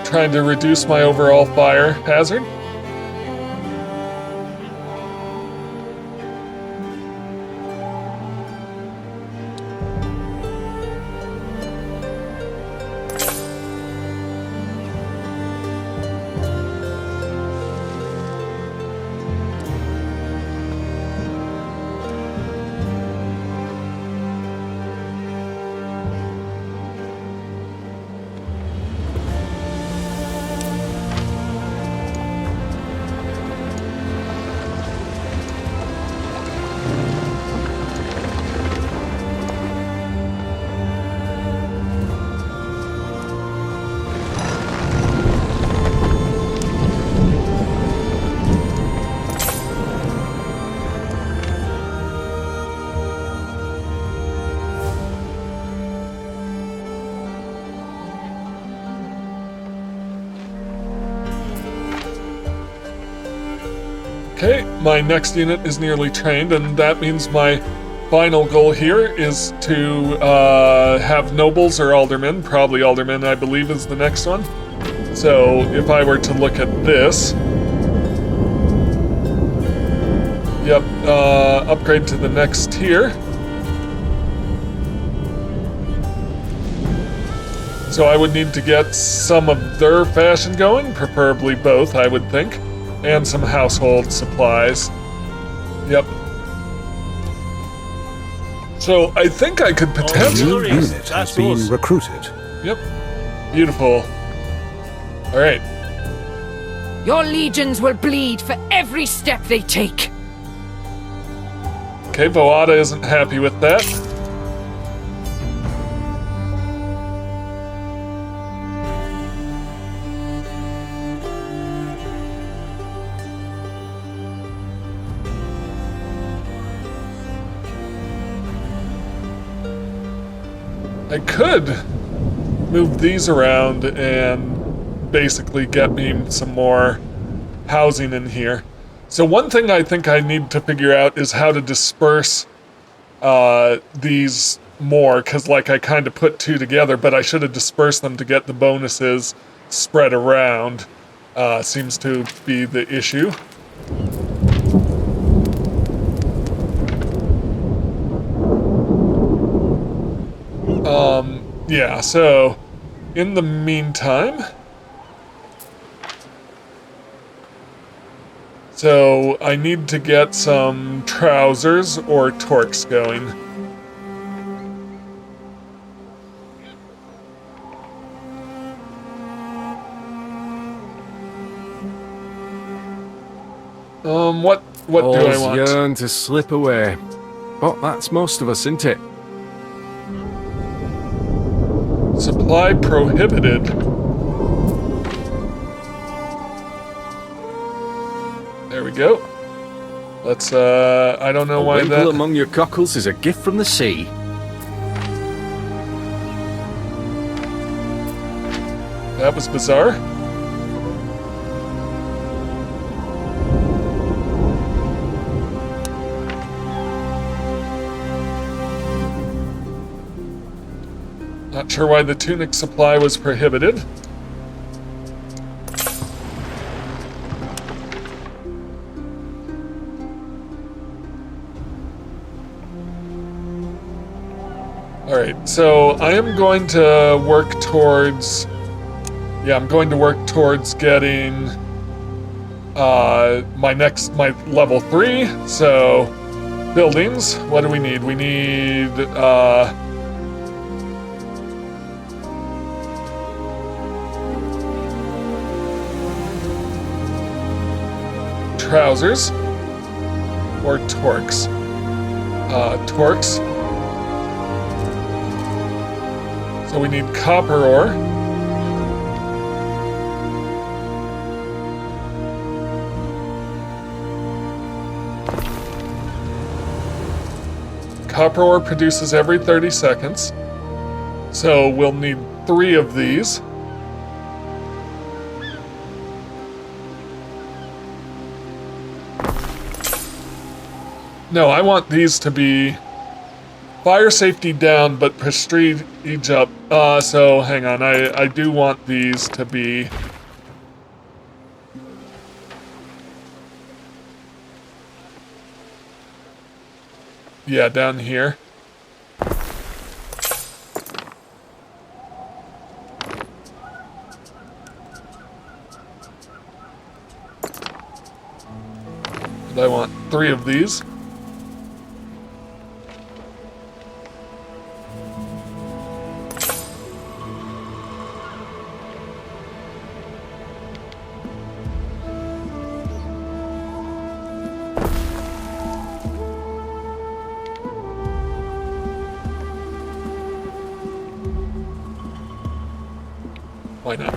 Trying to reduce my overall fire hazard. Okay, my next unit is nearly trained, and that means my final goal here is to have nobles or aldermen. Probably aldermen, I believe, is the next one. So if I were to look at this, yep, upgrade to the next tier. So I would need to get some of their fashion going, preferably both, I would think, and some household supplies. Yep. So I think I could potentially... A new unit has been recruited. Yep. Beautiful. All right. Your legions will bleed for every step they take. Okay, Voada isn't happy with that. I could move these around and basically get me some more housing in here. So one thing I think I need to figure out is how to disperse these more, because like I kind of put two together, but I should have dispersed them to get the bonuses spread around. Seems to be the issue. Yeah, so in the meantime, so I need to get some trousers or torques going. What do I want? Yearn to slip away. But that's most of us, isn't it? Supply prohibited. There we go. Let's, I don't know why that... among your cockles is a gift from the sea. That was bizarre. Not sure why the tunic supply was prohibited. Alright, so I am going to work towards... Yeah, I'm going to work towards getting my level 3. So, buildings, what do we need? We need, trousers or torques. Torques. So we need copper ore. Copper ore produces every 30 seconds. So we'll need 3 of these. No, I want these to be fire safety down, but prestige up. So hang on, I do want these to be... Yeah, down here. And I want 3 of these. Why not?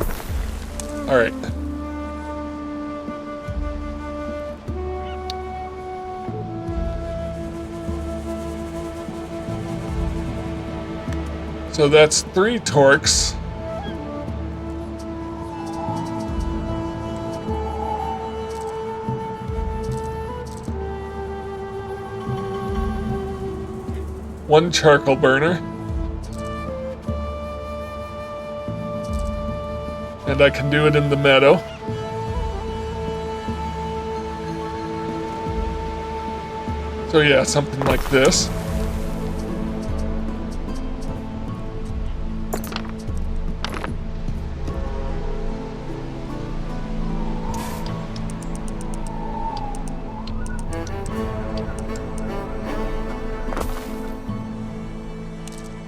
All right. So that's 3 torques. one charcoal burner. And I can do it in the meadow. So yeah, something like this.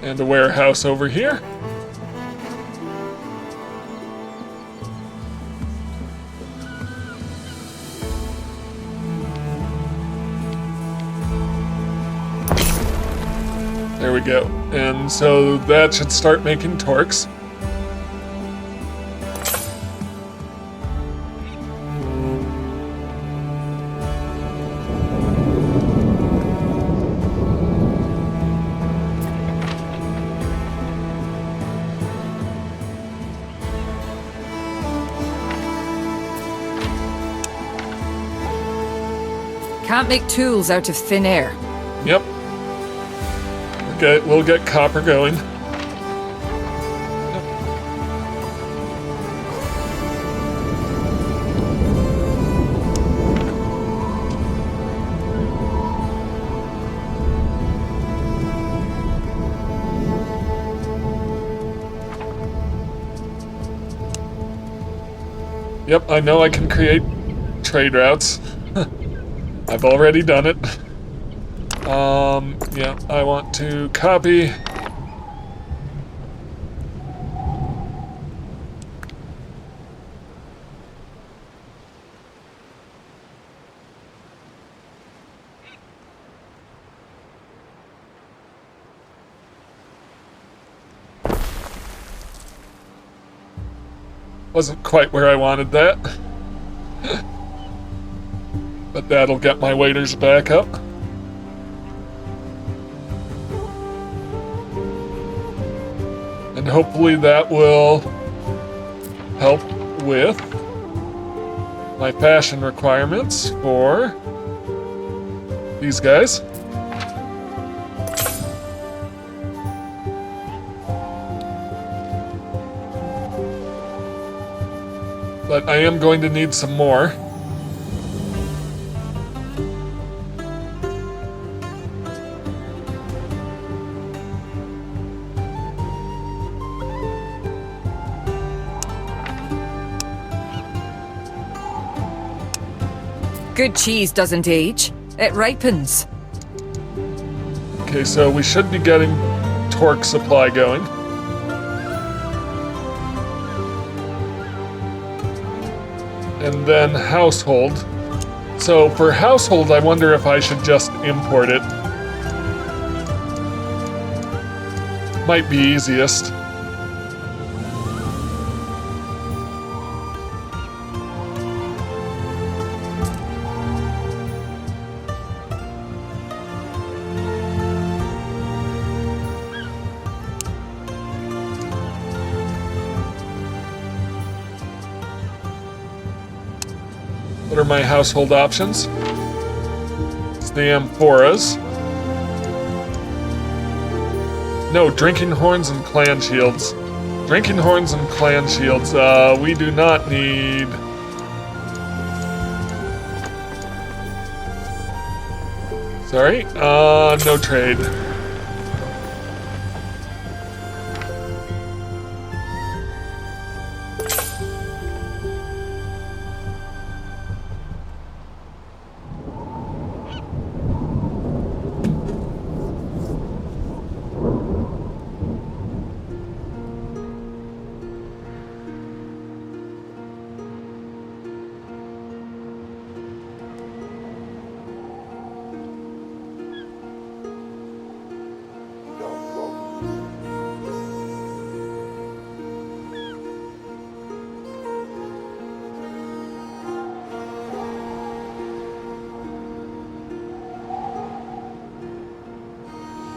And a warehouse over here. There we go. And so that should start making torques. Can't make tools out of thin air. Yep. Okay, we'll get copper going. Yep, I know I can create trade routes. I've already done it. Yeah, I want to copy. Wasn't quite where I wanted that. But that'll get my waiters back up. And hopefully that will help with my fashion requirements for these guys. But I am going to need some more. Good cheese doesn't age. It ripens. Okay, so we should be getting torque supply going. And then household. So for household, I wonder if I should just import it. Might be easiest. What are my household options? It's the amphoras. No, drinking horns and clan shields. Drinking horns and clan shields. We do not need... Sorry? No trade.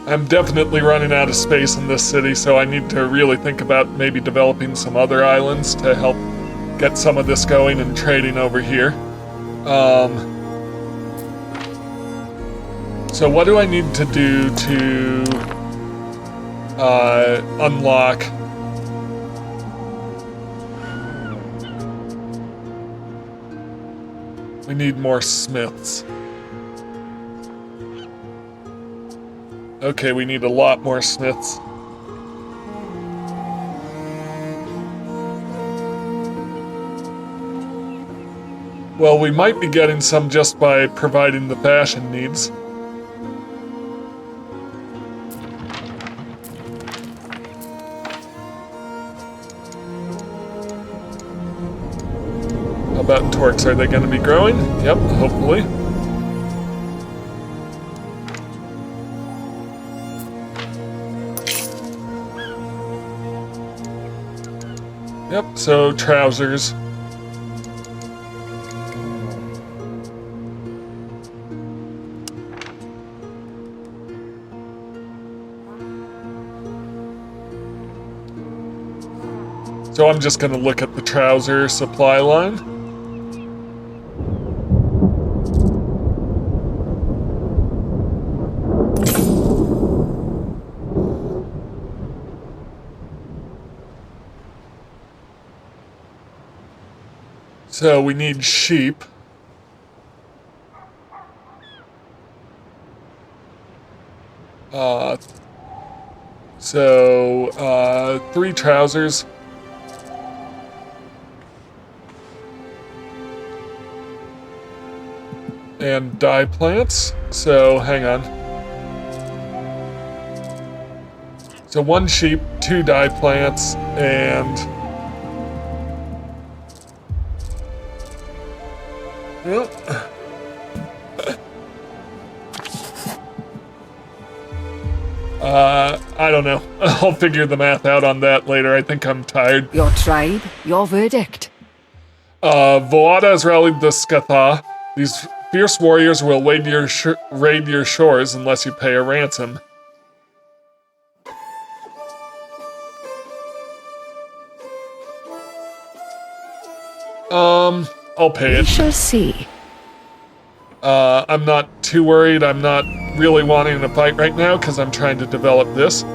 I'm definitely running out of space in this city, so I need to really think about maybe developing some other islands to help get some of this going and trading over here. So what do I need to do to unlock? We need more smiths. Okay, we need a lot more smiths. Well, we might be getting some just by providing the fashion needs. How about torques? Are they going to be growing? Yep, hopefully. Yep, so trousers. So I'm just going to look at the trouser supply line. So we need sheep. So 3 trousers. And dye plants. So hang on. So 1 sheep, 2 dye plants, and yep. I don't know. I'll figure the math out on that later. I think I'm tired. Your tribe, your verdict. Voada has rallied the Skatha. These fierce warriors will raid your shores unless you pay a ransom. I'll pay it. We shall see. I'm not too worried. I'm not really wanting to fight right now because I'm trying to develop this.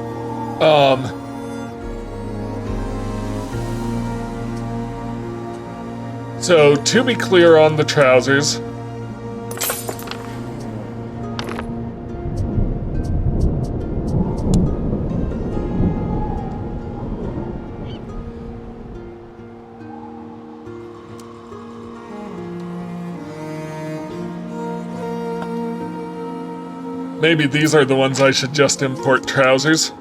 So to be clear on the trousers, maybe these are the ones I should just import trousers.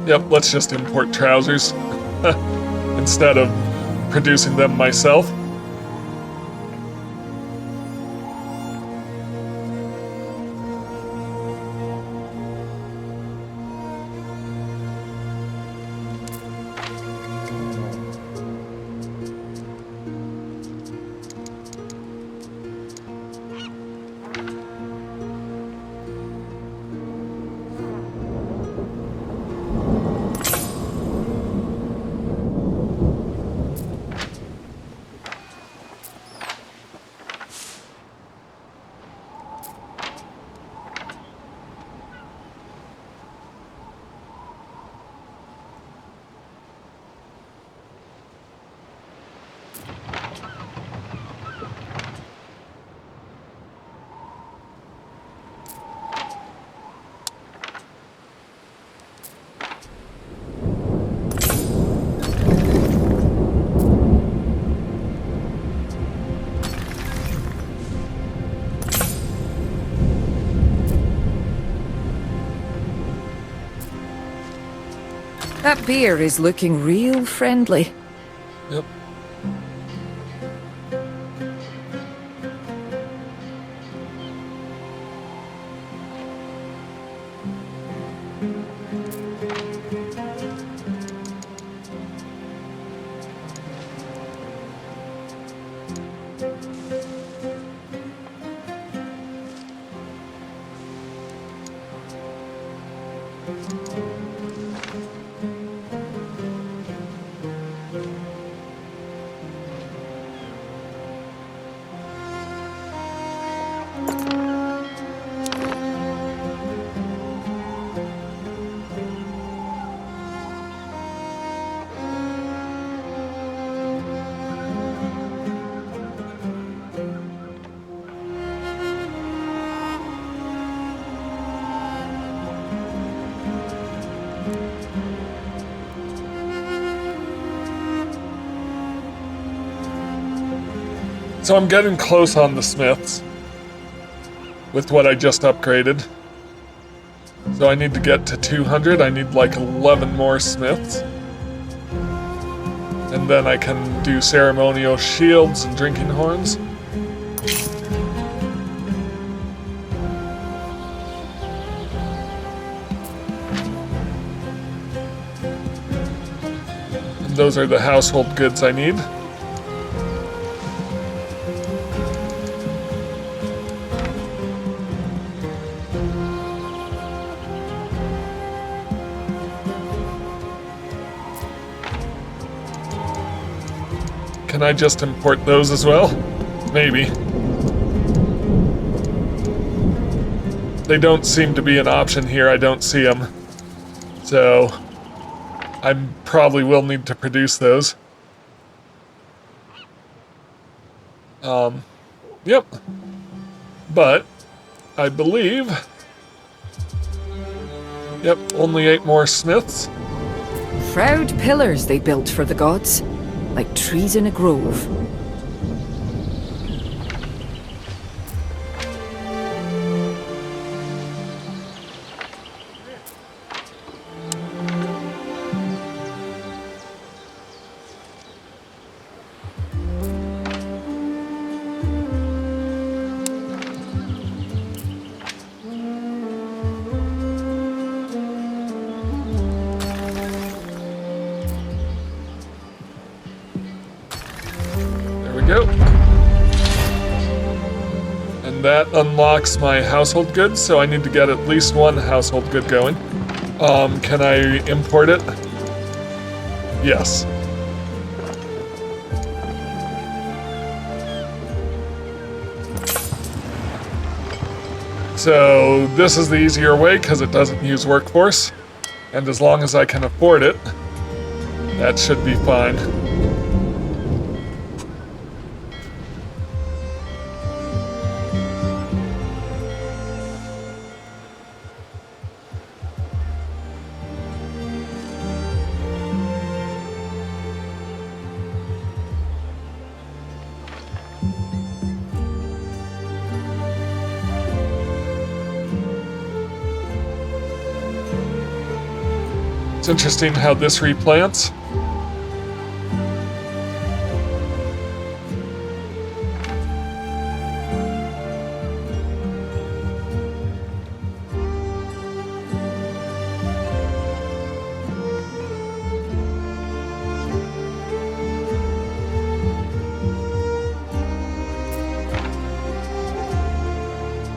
Yep, let's just import trousers instead of producing them myself. That beer is looking real friendly. Yep. So I'm getting close on the smiths with what I just upgraded. So I need to get to 200. I need like 11 more smiths. And then I can do ceremonial shields and drinking horns. And those are the household goods I need. Can I just import those as well? Maybe. They don't seem to be an option here. I don't see them. So I probably will need to produce those. Yep. But I believe... Yep, only 8 more smiths. Proud pillars they built for the gods. Like trees in a grove. Go. And that unlocks my household goods, so I need to get at least one household good going. Can I import it? Yes. So this is the easier way because it doesn't use workforce. And as long as I can afford it, that should be fine. It's interesting how this replants.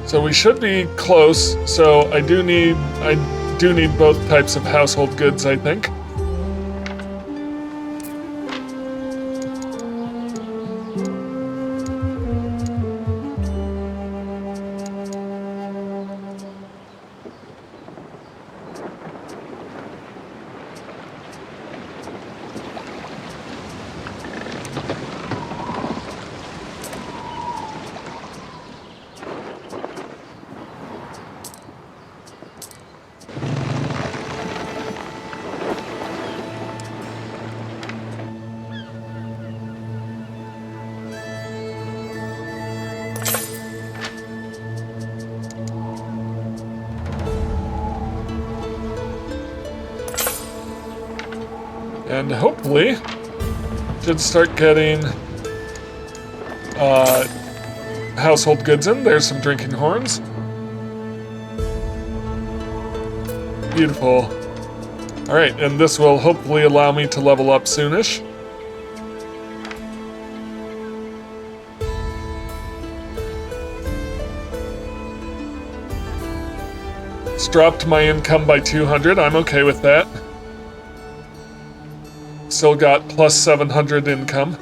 So we should be close, so I do need both types of household goods, I think. And hopefully, should start getting household goods in. There's some drinking horns. Beautiful. Alright, and this will hopefully allow me to level up soonish. It's dropped my income by 200. I'm okay with that. Still got plus 700 income.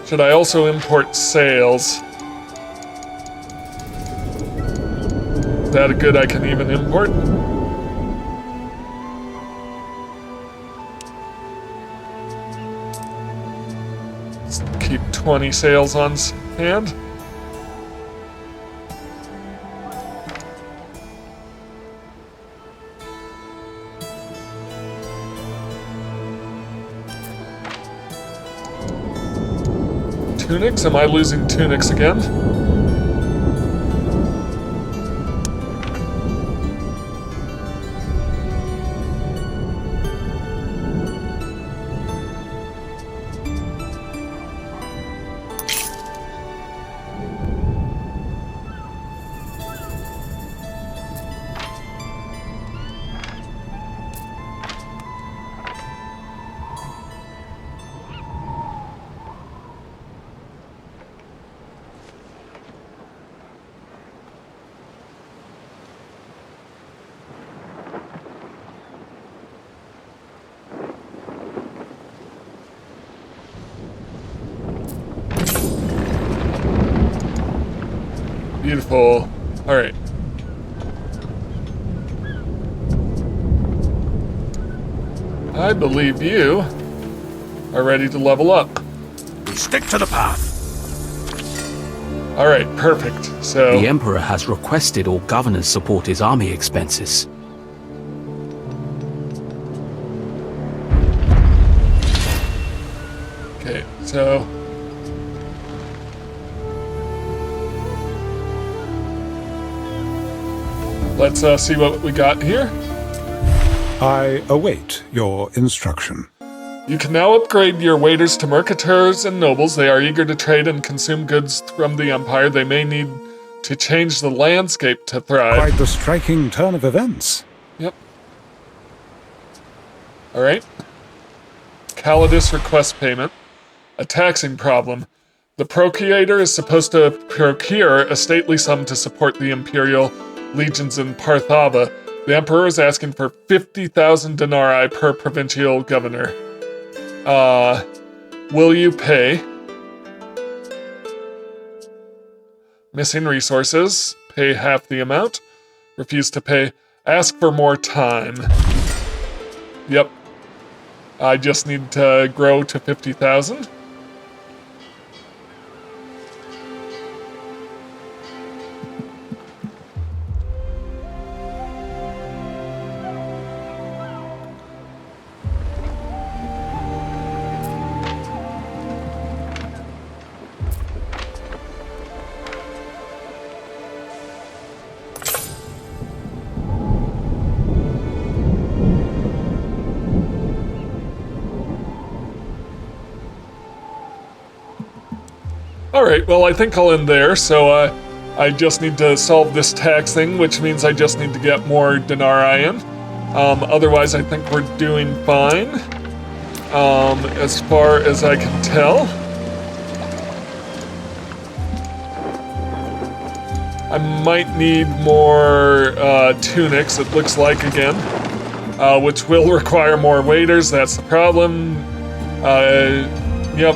Should I also import sales? Is that a good I can even import? Let's keep 20 sales on hand. tunics. Am I losing tunics again? Beautiful. Alright. I believe you are ready to level up. We stick to the path. Alright, perfect. So The Emperor has requested all governors support his army expenses. okay, so let's see what we got here. I await your instruction. You can now upgrade your waiters to mercateurs and nobles. They are eager to trade and consume goods from the Empire. They may need to change the landscape to thrive. Quite the striking turn of events. Yep. Alright. Calidus request payment. A taxing problem. The procurator is supposed to procure a stately sum to support the Imperial legions in Parthava. The Emperor is asking for 50,000 denarii per provincial governor. Will you pay? Missing resources. Pay half the amount. Refuse to pay. Ask for more time. Yep. I just need to grow to 50,000. Alright, well I think I'll end there, so I just need to solve this tax thing, which means I just need to get more denarii in. Otherwise I think we're doing fine, as far as I can tell. I might need more tunics, it looks like, again, which will require more waiters, that's the problem. Yep.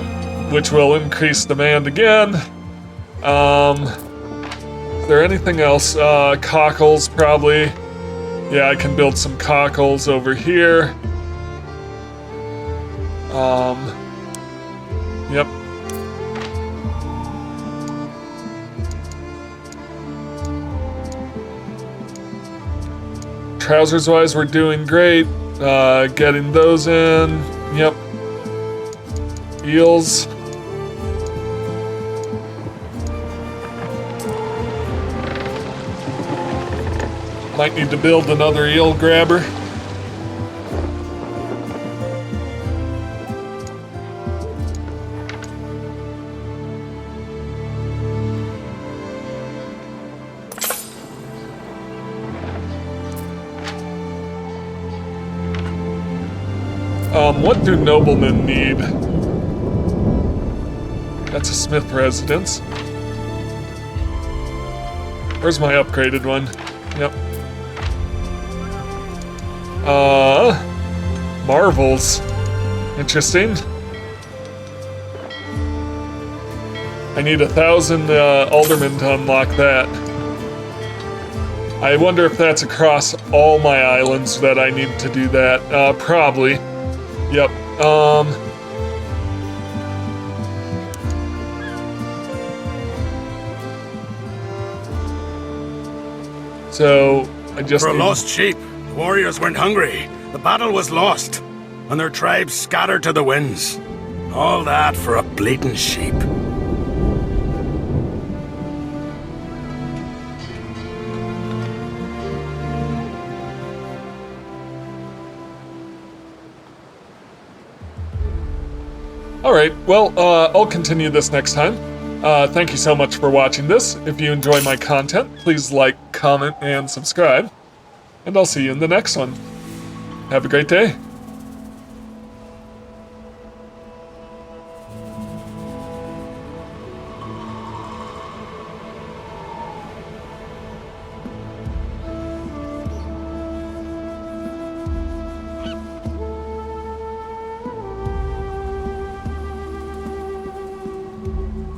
Which will increase demand again. Is there anything else? Cockles, probably. Yeah, I can build some cockles over here. Yep. Trousers-wise, we're doing great. Getting those in. Yep. Eels. Might need to build another eel grabber. What do noblemen need? That's a smith residence. Where's my upgraded one? Yep. Marvels. Interesting. I need 1,000 aldermen to unlock that. I wonder if that's across all my islands that I need to do that. Probably. Yep. So, I just For a lost sheep, the warriors weren't hungry. The battle was lost, and their tribes scattered to the winds. All that for a bleating sheep. Alright, well, I'll continue this next time. Thank you so much for watching this. If you enjoy my content, please like, comment, and subscribe. And I'll see you in the next one. Have a great day.